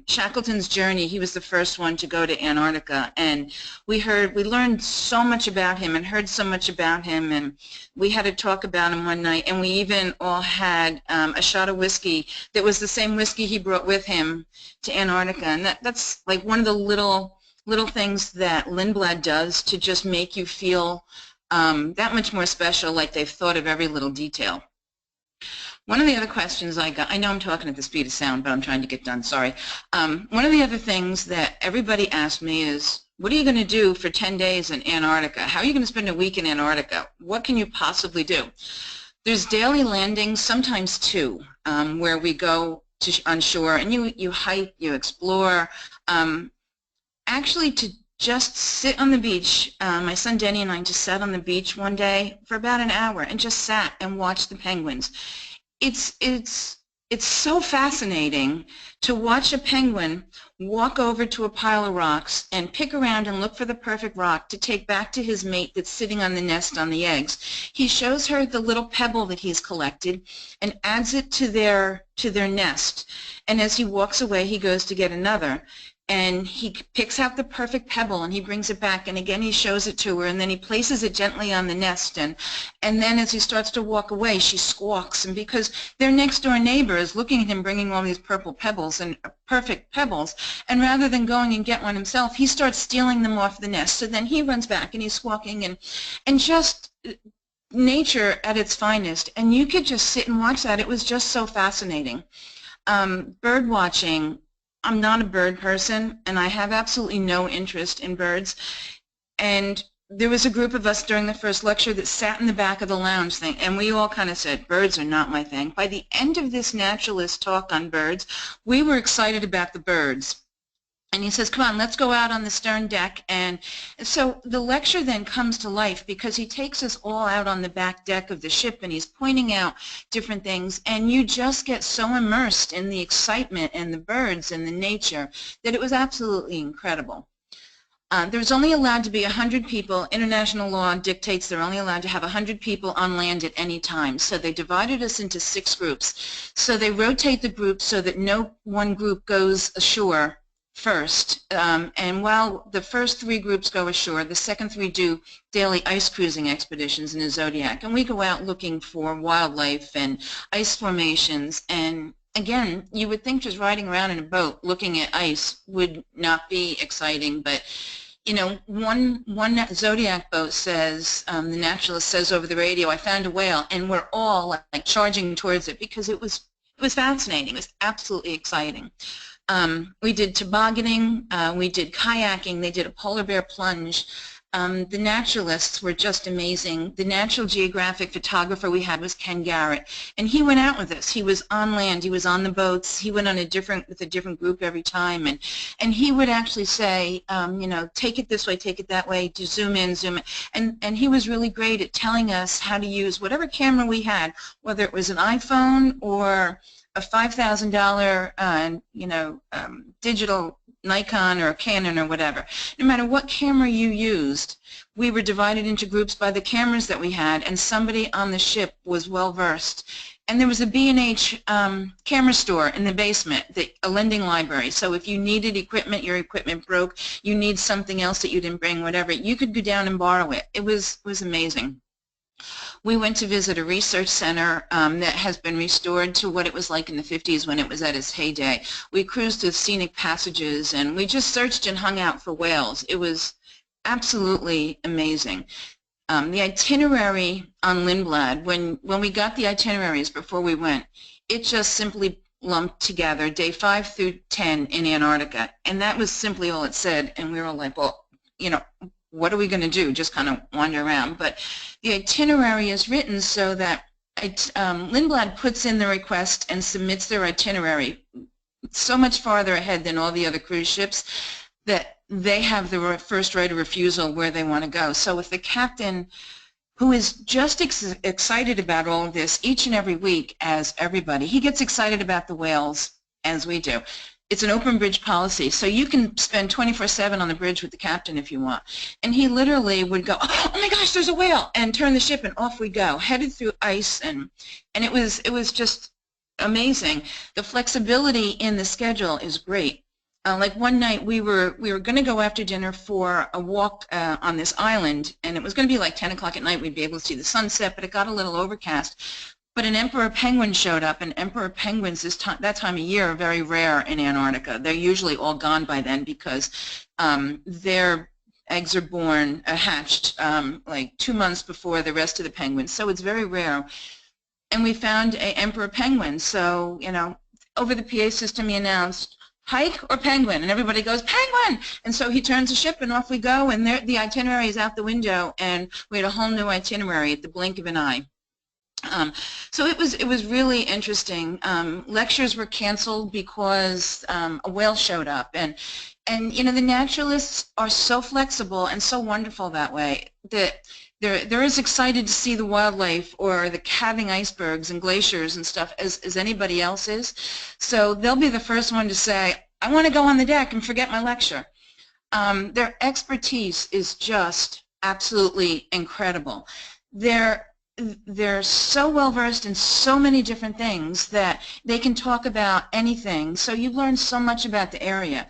Shackleton's journey, he was the first one to go to Antarctica, and we learned so much about him and heard so much about him, and we had a talk about him one night, and we even all had a shot of whiskey that was the same whiskey he brought with him to Antarctica. And that's like one of the little things that Lindblad does to just make you feel that much more special, like they've thought of every little detail. One of the other questions I got, I know I'm talking at the speed of sound, but I'm trying to get done, sorry. One of the other things that everybody asked me is, what are you going to do for 10 days in Antarctica? How are you going to spend a week in Antarctica? What can you possibly do? There's daily landings, sometimes two, where we go on shore and you hike, you explore. Actually, to just sit on the beach, my son Denny and I just sat on the beach one day for about an hour and just sat and watched the penguins. It's so fascinating to watch a penguin walk over to a pile of rocks and pick around and look for the perfect rock to take back to his mate that's sitting on the nest on the eggs. He shows her the little pebble that he's collected and adds it to their nest. And as he walks away, he goes to get another. And he picks out the perfect pebble and he brings it back, and again he shows it to her, and then he places it gently on the nest, and then as he starts to walk away she squawks, and because their next door neighbor is looking at him bringing all these purple pebbles and perfect pebbles, and rather than going and get one himself, he starts stealing them off the nest. So then he runs back and he's squawking, and just nature at its finest, and you could just sit and watch that. It was just so fascinating. Bird watching, I'm not a bird person, and I have absolutely no interest in birds. And there was a group of us during the first lecture that sat in the back of the lounge thing, and we all kind of said, birds are not my thing. By the end of this naturalist talk on birds, we were excited about the birds. And he says, come on, let's go out on the stern deck. And so the lecture then comes to life because he takes us all out on the back deck of the ship and he's pointing out different things, and you just get so immersed in the excitement and the birds and the nature that it was absolutely incredible. There's only allowed to be 100 people. International law dictates they're only allowed to have 100 people on land at any time. So they divided us into 6 groups. So they rotate the groups so that no one group goes ashore first, and while the first 3 groups go ashore, the second 3 do daily ice cruising expeditions in the Zodiac, and we go out looking for wildlife and ice formations. And again, you would think just riding around in a boat looking at ice would not be exciting, but you know, one Zodiac boat says, the naturalist says over the radio, I found a whale, and we're all like charging towards it because it was fascinating. It was absolutely exciting. We did tobogganing, we did kayaking, they did a polar bear plunge. The naturalists were just amazing. The National Geographic photographer we had was Ken Garrett, and he went out with us. He was on land. He was on the boats. He went on with a different group every time, and he would actually say, you know, take it this way, take it that way, to zoom in, zoom in, and he was really great at telling us how to use whatever camera we had, whether it was an iPhone or a $5,000, you know, digital Nikon or a Canon or whatever. No matter what camera you used, we were divided into groups by the cameras that we had, and somebody on the ship was well versed. And there was a B&H camera store in the basement, a lending library. So if you needed equipment, your equipment broke, you need something else that you didn't bring, whatever, you could go down and borrow it. It was amazing. We went to visit a research center that has been restored to what it was like in the 50s when it was at its heyday. We cruised through scenic passages, and we just searched and hung out for whales. It was absolutely amazing. The itinerary on Lindblad, when we got the itineraries before we went, it just simply lumped together day 5 through 10 in Antarctica, and that was simply all it said, and we were like, well, you know, what are we going to do? Just kind of wander around. But the itinerary is written so that Lindblad puts in the request and submits their itinerary so much farther ahead than all the other cruise ships that they have the first right of refusal where they want to go. So if the captain, who is just excited about all of this each and every week as everybody, he gets excited about the whales as we do. It's an open bridge policy, so you can spend 24/7 on the bridge with the captain if you want. And he literally would go, oh my gosh, there's a whale, and turn the ship, and off we go, headed through ice, and it was just amazing. The flexibility in the schedule is great. Like one night we were going to go after dinner for a walk on this island, and it was going to be like 10 o'clock at night. We'd be able to see the sunset, but it got a little overcast. But an emperor penguin showed up, and emperor penguins that time of year are very rare in Antarctica. They're usually all gone by then because their eggs are hatched like 2 months before the rest of the penguins. So it's very rare. And we found an emperor penguin. So, you know, over the PA system he announced, hike or penguin? And everybody goes, penguin! And so he turns the ship and off we go, and the itinerary is out the window, and we had a whole new itinerary at the blink of an eye. So it was really interesting. Lectures were canceled because a whale showed up, and you know, the naturalists are so flexible and so wonderful that way that they're as excited to see the wildlife or the calving icebergs and glaciers and stuff as anybody else is. So they'll be the first one to say, I want to go on the deck and forget my lecture. Their expertise is just absolutely incredible. They're so well versed in so many different things that they can talk about anything. So you learn so much about the area.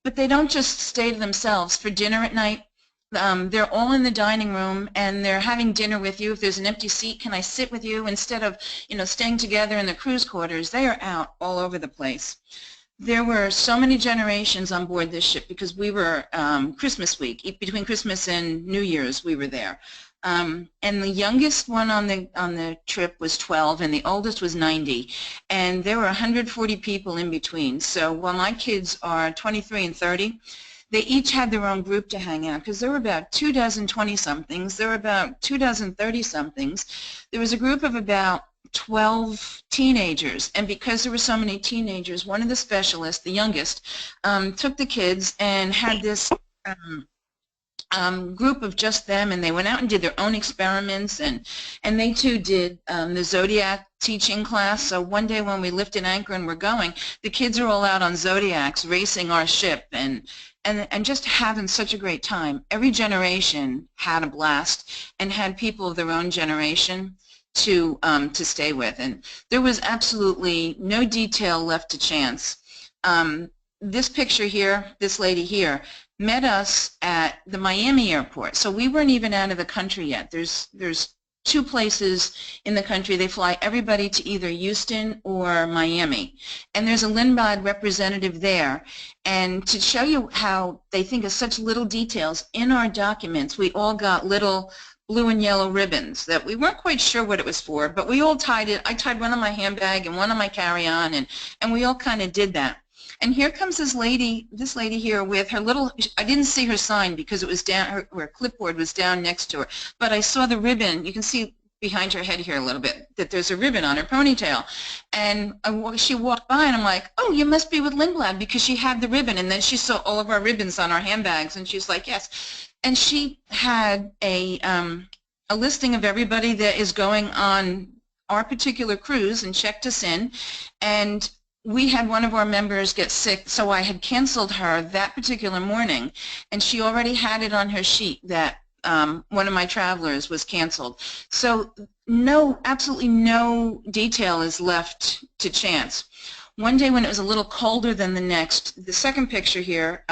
But they don't just stay to themselves. For dinner at night, they're all in the dining room and they're having dinner with you. If there's an empty seat, can I sit with you? Instead of, you know, staying together in the cruise quarters, they are out all over the place. There were so many generations on board this ship because we were Christmas week. Between Christmas and New Year's, we were there. And the youngest one on the trip was 12, and the oldest was 90. And there were 140 people in between. So while my kids are 23 and 30, they each had their own group to hang out because there were about 24 20-somethings. There were about 24 30-somethings. There was a group of about 12 teenagers, and because there were so many teenagers, one of the specialists, the youngest, took the kids and had this group of just them, and they went out and did their own experiments, and they too did the Zodiac teaching class. So one day when we lifted anchor and we're going, the kids are all out on Zodiacs racing our ship and just having such a great time. Every generation had a blast and had people of their own generation to stay with, and there was absolutely no detail left to chance. This picture here, this lady here, met us at the Miami airport. So we weren't even out of the country yet. There's 2 places in the country. They fly everybody to either Houston or Miami. And there's a Lindblad representative there. And to show you how they think of such little details, in our documents we all got little blue and yellow ribbons that we weren't quite sure what it was for, but we all tied it. I tied one on my handbag and one on my carry-on, and we all kind of did that. And here comes this lady here with her little, I didn't see her sign because it was down, her clipboard was down next to her, but I saw the ribbon. You can see behind her head here a little bit that there's a ribbon on her ponytail. And she walked by and I'm like, oh, you must be with Lindblad, because she had the ribbon. And then she saw all of our ribbons on our handbags and she's like, yes. And she had a listing of everybody that is going on our particular cruise and checked us in. And we had one of our members get sick, so I had canceled her that particular morning, and she already had it on her sheet that one of my travelers was canceled. So absolutely no detail is left to chance. One day when it was a little colder than the next, the second picture here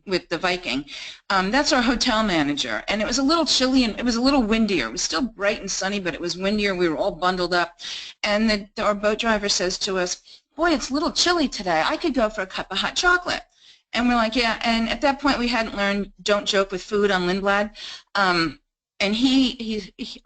with the Viking, that's our hotel manager. And it was a little chilly and it was a little windier. It was still bright and sunny, but it was windier. We were all bundled up. And our boat driver says to us, boy, it's a little chilly today. I could go for a cup of hot chocolate. And we're like, yeah. And at that point, we hadn't learned don't joke with food on Lindblad. And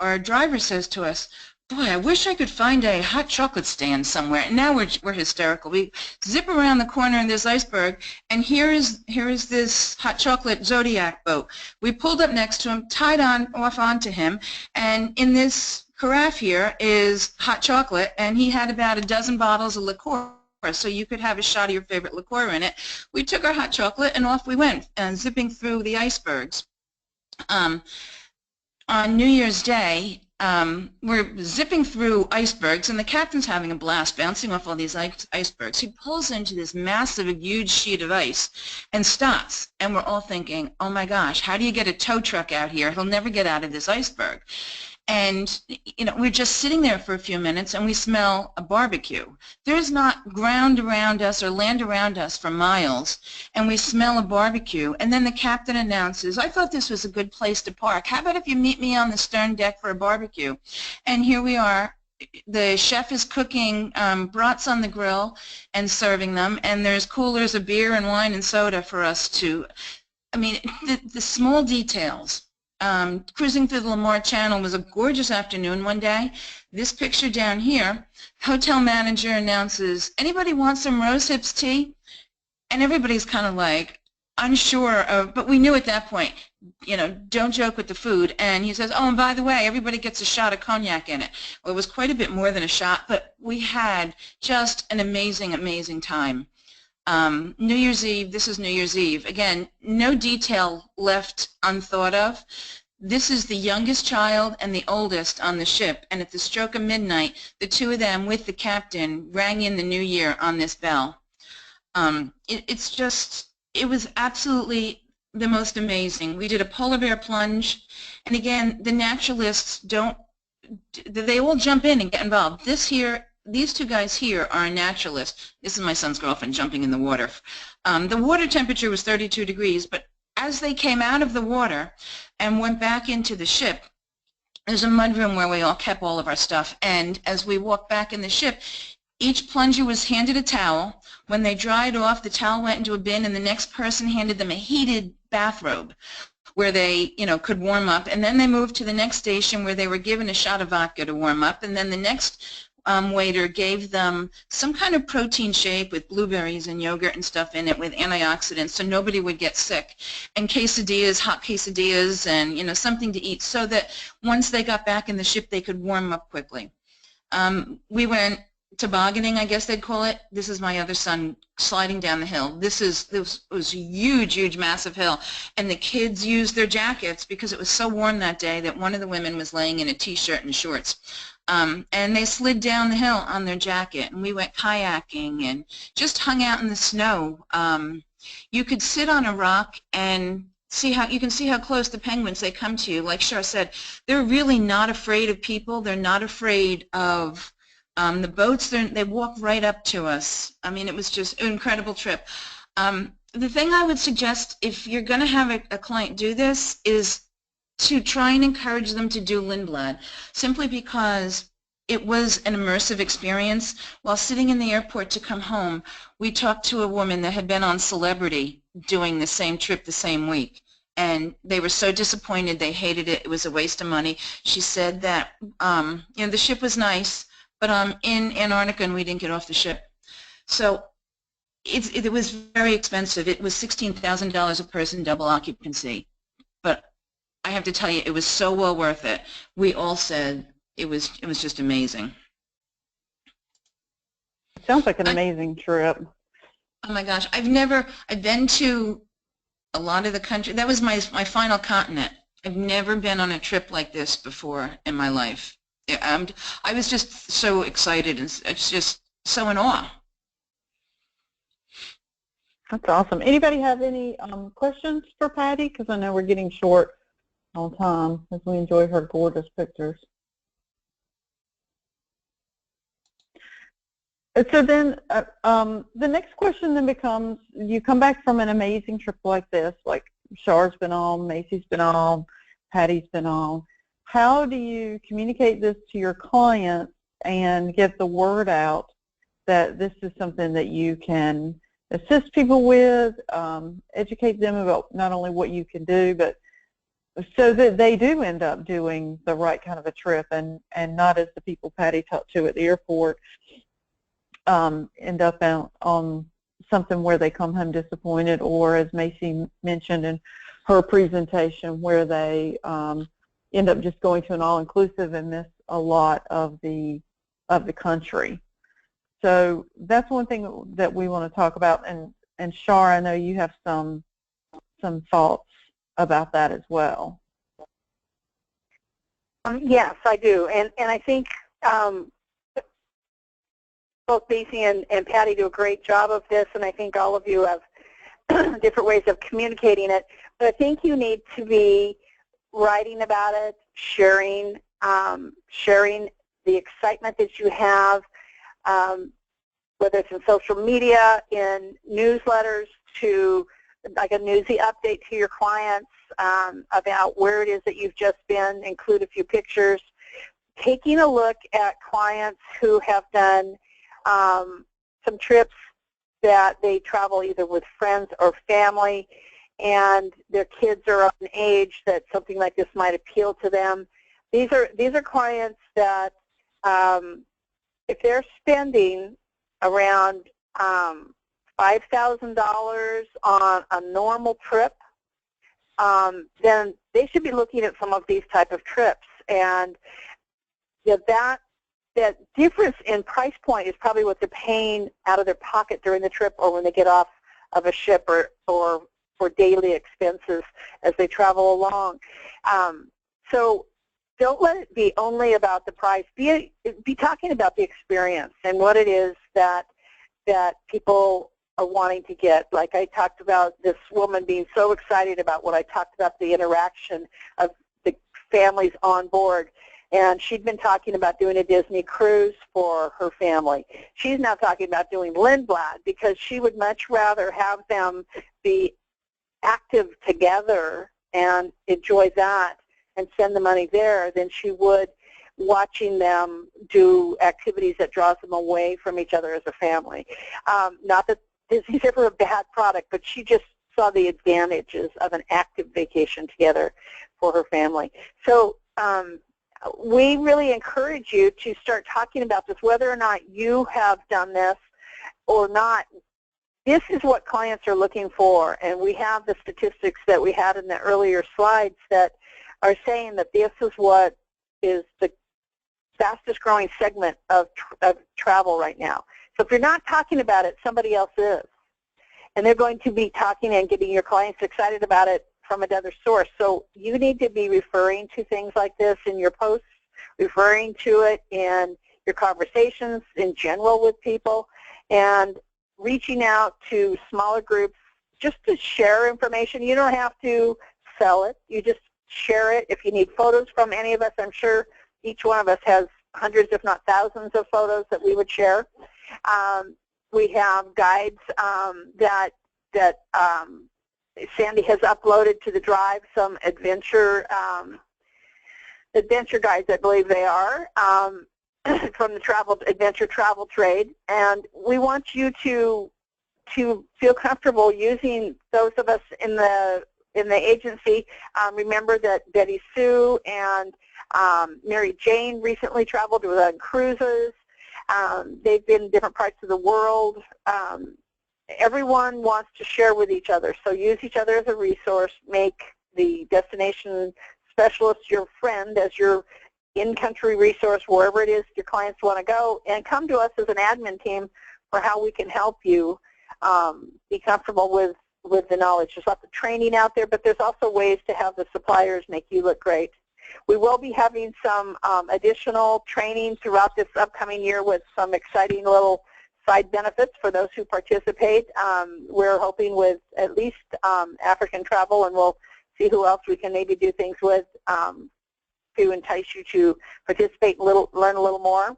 our driver says to us, boy, I wish I could find a hot chocolate stand somewhere. And now we're hysterical. We zip around the corner in this iceberg, and here is this hot chocolate Zodiac boat. We pulled up next to him, tied off onto him, and in this carafe here is hot chocolate, and he had about a dozen bottles of liqueur, so you could have a shot of your favorite liqueur in it. We took our hot chocolate and off we went, zipping through the icebergs. On New Year's Day, we're zipping through icebergs, and the captain's having a blast bouncing off all these icebergs. He pulls into this massive, huge sheet of ice and stops, and we're all thinking, oh my gosh, how do you get a tow truck out here? He'll never get out of this iceberg. And we're just sitting there for a few minutes and we smell a barbecue. There's not ground around us or land around us for miles, and we smell a barbecue. And then the captain announces, I thought this was a good place to park. How about if you meet me on the stern deck for a barbecue? And here we are. The chef is cooking brats on the grill and serving them, and there's coolers of beer and wine and soda for us to, the small details. Cruising through the Lamar Channel was a gorgeous afternoon one day. This picture down here, hotel manager announces, anybody want some rose hips tea? And everybody's kind of like unsure of, but we knew at that point, don't joke with the food. And he says, oh, and by the way, everybody gets a shot of cognac in it. Well, it was quite a bit more than a shot, but we had just an amazing, amazing time. New Year's Eve, this is New Year's Eve. Again, no detail left unthought of. This is the youngest child and the oldest on the ship, and at the stroke of midnight, the two of them with the captain rang in the new year on this bell. It was absolutely the most amazing. We did a polar bear plunge, and again, the naturalists they all jump in and get involved. These two guys here are a naturalist. This is my son's girlfriend jumping in the water. The water temperature was 32 degrees, but as they came out of the water and went back into the ship, there's a mudroom where we all kept all of our stuff, and as we walked back in the ship, each plunger was handed a towel. When they dried off, the towel went into a bin, and the next person handed them a heated bathrobe where they, could warm up, and then they moved to the next station where they were given a shot of vodka to warm up, and then the next waiter gave them some kind of protein shake with blueberries and yogurt and stuff in it with antioxidants so nobody would get sick, and quesadillas, hot quesadillas, and something to eat so that once they got back in the ship they could warm up quickly. We went tobogganing, I guess they'd call it. This is my other son sliding down the hill. This was a huge, huge, massive hill, and the kids used their jackets because it was so warm that day that one of the women was laying in a t-shirt and shorts. And they slid down the hill on their jacket, and we went kayaking and just hung out in the snow. You could sit on a rock and you can see how close the penguins, they come to you. Like Shar said, they're really not afraid of people. They're not afraid of the boats. They walk right up to us. It was just an incredible trip. The thing I would suggest if you're going to have a client do this is to try and encourage them to do Lindblad, simply because it was an immersive experience. While sitting in the airport to come home, we talked to a woman that had been on Celebrity doing the same trip the same week, and they were so disappointed. They hated it. It was a waste of money. She said that the ship was nice, but in Antarctica and we didn't get off the ship. So it was very expensive. It was $16,000 a person, double occupancy. But I have to tell you, it was so well worth it. We all said it was just amazing. Sounds like an amazing trip. Oh my gosh, I've been to a lot of the country. That was my final continent. I've never been on a trip like this before in my life. I was just so excited and it's just so in awe. That's awesome. Anybody have any questions for Patty? Because I know we're getting short on time as we enjoy her gorgeous pictures. So then the next question then becomes, you come back from an amazing trip like this, like Char's been on, Macy's been on, Patty's been on. How do you communicate this to your clients and get the word out that this is something that you can assist people with, educate them about not only what you can do, but so that they do end up doing the right kind of a trip and not as the people Patty talked to at the airport, end up on something where they come home disappointed, or as Macy mentioned in her presentation, where they end up just going to an all-inclusive and miss a lot of the country. So that's one thing that we want to talk about. And Char, I know you have some thoughts about that as well. Yes, I do. And I think both Macy and Patty do a great job of this, and I think all of you have different ways of communicating it. But I think you need to be writing about it, sharing the excitement that you have, whether it's in social media, in newsletters, to like a newsy update to your clients about where it is that you've just been, include a few pictures. Taking a look at clients who have done some trips that they travel either with friends or family, and their kids are of an age that something like this might appeal to them. These are clients that if they're spending around $5,000 on a normal trip, then they should be looking at some of these type of trips. And that difference in price point is probably what they're paying out of their pocket during the trip or when they get off of a ship or for daily expenses as they travel along. So don't let it be only about the price. Be talking about the experience and what it is that people are wanting to get. Like I talked about this woman being so excited about what I talked about, the interaction of the families on board. And she'd been talking about doing a Disney cruise for her family. She's now talking about doing Lindblad because she would much rather have them be active together and enjoy that and send the money there than she would watching them do activities that draws them away from each other as a family. Not that Disney's ever a bad product, but she just saw the advantages of an active vacation together for her family. So we really encourage you to start talking about this, whether or not you have done this or not. This is what clients are looking for, and we have the statistics that we had in the earlier slides that are saying that this is what is the fastest growing segment of travel right now. So if you're not talking about it, somebody else is. And they're going to be talking and getting your clients excited about it from another source. So you need to be referring to things like this in your posts, referring to it in your conversations in general with people, and reaching out to smaller groups just to share information. You don't have to sell it. You just share it. If you need photos from any of us, I'm sure each one of us has hundreds, if not thousands, of photos that we would share. We have guides that Sandy has uploaded to the Drive, some adventure guides, I believe they are, from the adventure travel trade. And we want you to feel comfortable using those of us in the agency. Remember that Betty Sue and Mary Jane recently traveled on cruises. They've been in different parts of the world everyone wants to share with each other, so use each other as a resource. Make the destination specialist your friend as your in-country resource wherever it is your clients want to go, and come to us as an admin team for how we can help you be comfortable with the knowledge. There's lots of training out there, but there's also ways to have the suppliers make you look great. We will be having some additional training throughout this upcoming year with some exciting little side benefits for those who participate. We're hoping with at least African travel, and we'll see who else we can maybe do things with to entice you to participate and learn a little more.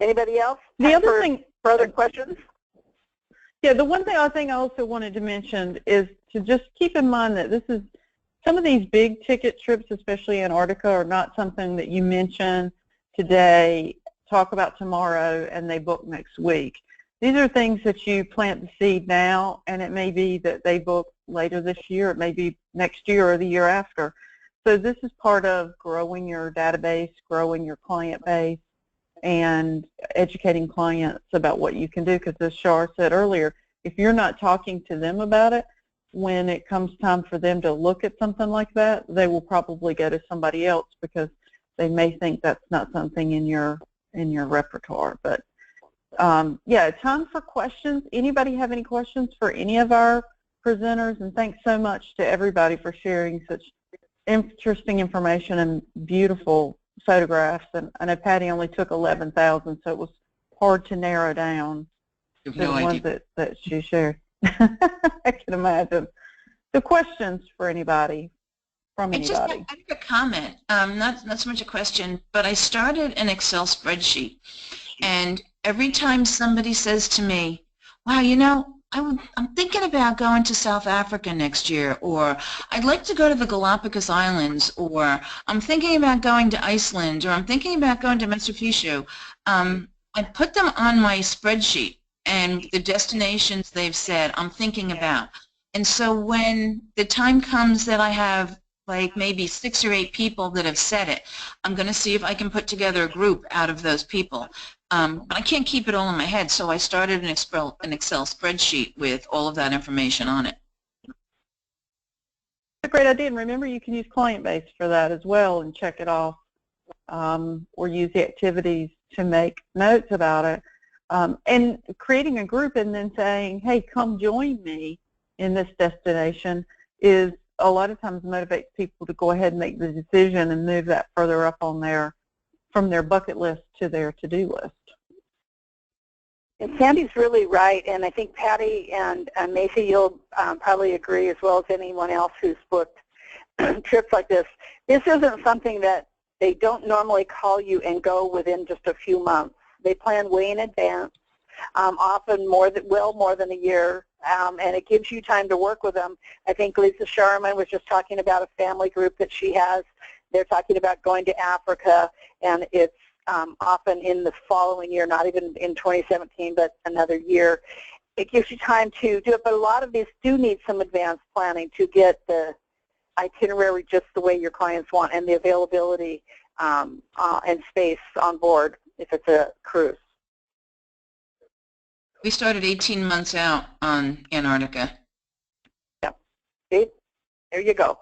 Anybody else? The other thing, further questions? Yeah, the one thing I also wanted to mention is to just keep in mind that this is, some of these big ticket trips, especially Antarctica, are not something that you mention today, talk about tomorrow, and they book next week. These are things that you plant the seed now, and it may be that they book later this year, it may be next year or the year after. So this is part of growing your database, growing your client base, and educating clients about what you can do, because as Shar said earlier, if you're not talking to them about it, when it comes time for them to look at something like that, they will probably go to somebody else because they may think that's not something in your repertoire. But yeah, time for questions. Anybody have any questions for any of our presenters? And thanks so much to everybody for sharing such interesting information and beautiful photographs. And I know Patty only took 11,000, so it was hard to narrow down to the ones that she shared. I can imagine. So questions for anybody, from anybody? I have a comment, not so much a question, but I started an Excel spreadsheet, and every time somebody says to me, wow, you know, I'm thinking about going to South Africa next year, or I'd like to go to the Galapagos Islands, or I'm thinking about going to Iceland, or I'm thinking about going to Machu Picchu, I put them on my spreadsheet and the destinations they've said I'm thinking about. And so when the time comes that I have like maybe 6 or 8 people that have said it, I'm going to see if I can put together a group out of those people. But I can't keep it all in my head, so I started an Excel spreadsheet with all of that information on it. That's a great idea, and remember you can use client base for that as well and check it off, or use the activities to make notes about it. And creating a group and then saying, hey, come join me in this destination is a lot of times motivates people to go ahead and make the decision and move that further up on from their bucket list to their to-do list. And Sandy's really right, and I think Patty and Macy, you'll probably agree as well as anyone else who's booked trips like this. This isn't something that they don't normally call you and go within just a few months. They plan way in advance, often more than a year, and it gives you time to work with them. I think Lisa Sharman was just talking about a family group that she has. They're talking about going to Africa, and it's often in the following year, not even in 2017, but another year. It gives you time to do it, but a lot of these do need some advanced planning to get the itinerary just the way your clients want and the availability and space on board if it's a cruise. We started 18 months out on Antarctica. Yep. See? There you go.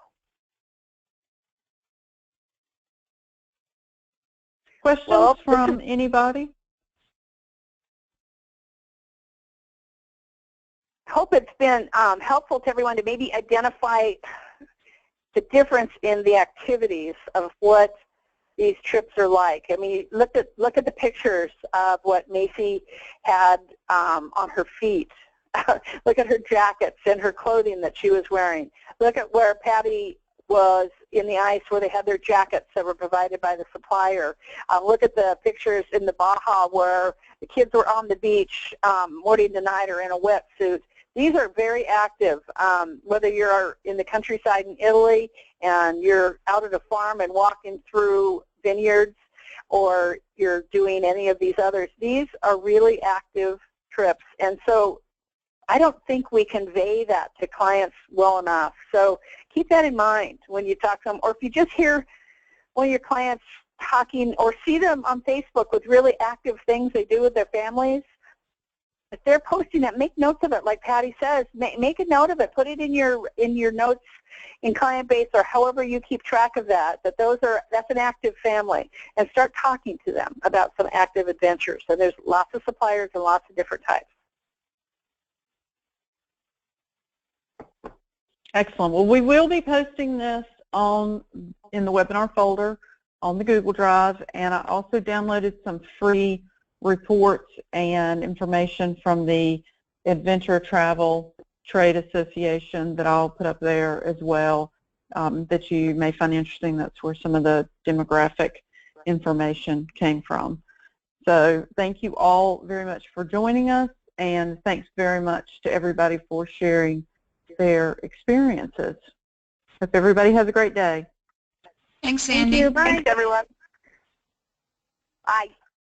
Questions from anybody? I hope it's been helpful to everyone to maybe identify the difference in the activities of what these trips are like. I mean, look at the pictures of what Macy had on her feet. Look at her jackets and her clothing that she was wearing. Look at where Patty was in the ice, where they had their jackets that were provided by the supplier. Look at the pictures in the Baja where the kids were on the beach morning to night or in a wetsuit. These are very active, whether you're in the countryside in Italy and you're out at a farm and walking through vineyards, or you're doing any of these others. These are really active trips, and so I don't think we convey that to clients well enough. So keep that in mind when you talk to them, or if you just hear one of your clients talking or see them on Facebook with really active things they do with their families, if they're posting it, make notes of it. Like Patty says, make a note of it. Put it in your notes in client base or however you keep track of that. That's an active family, and start talking to them about some active adventures. And there's lots of suppliers and lots of different types. Excellent. Well, we will be posting this in the webinar folder on the Google Drive, and I also downloaded some free reports and information from the Adventure Travel Trade Association that I'll put up there as well, that you may find interesting. That's where some of the demographic information came from. So thank you all very much for joining us, and thanks very much to everybody for sharing their experiences. Hope everybody has a great day. Thanks, Sandy. Thank you. Bye. Thanks, everyone. Bye.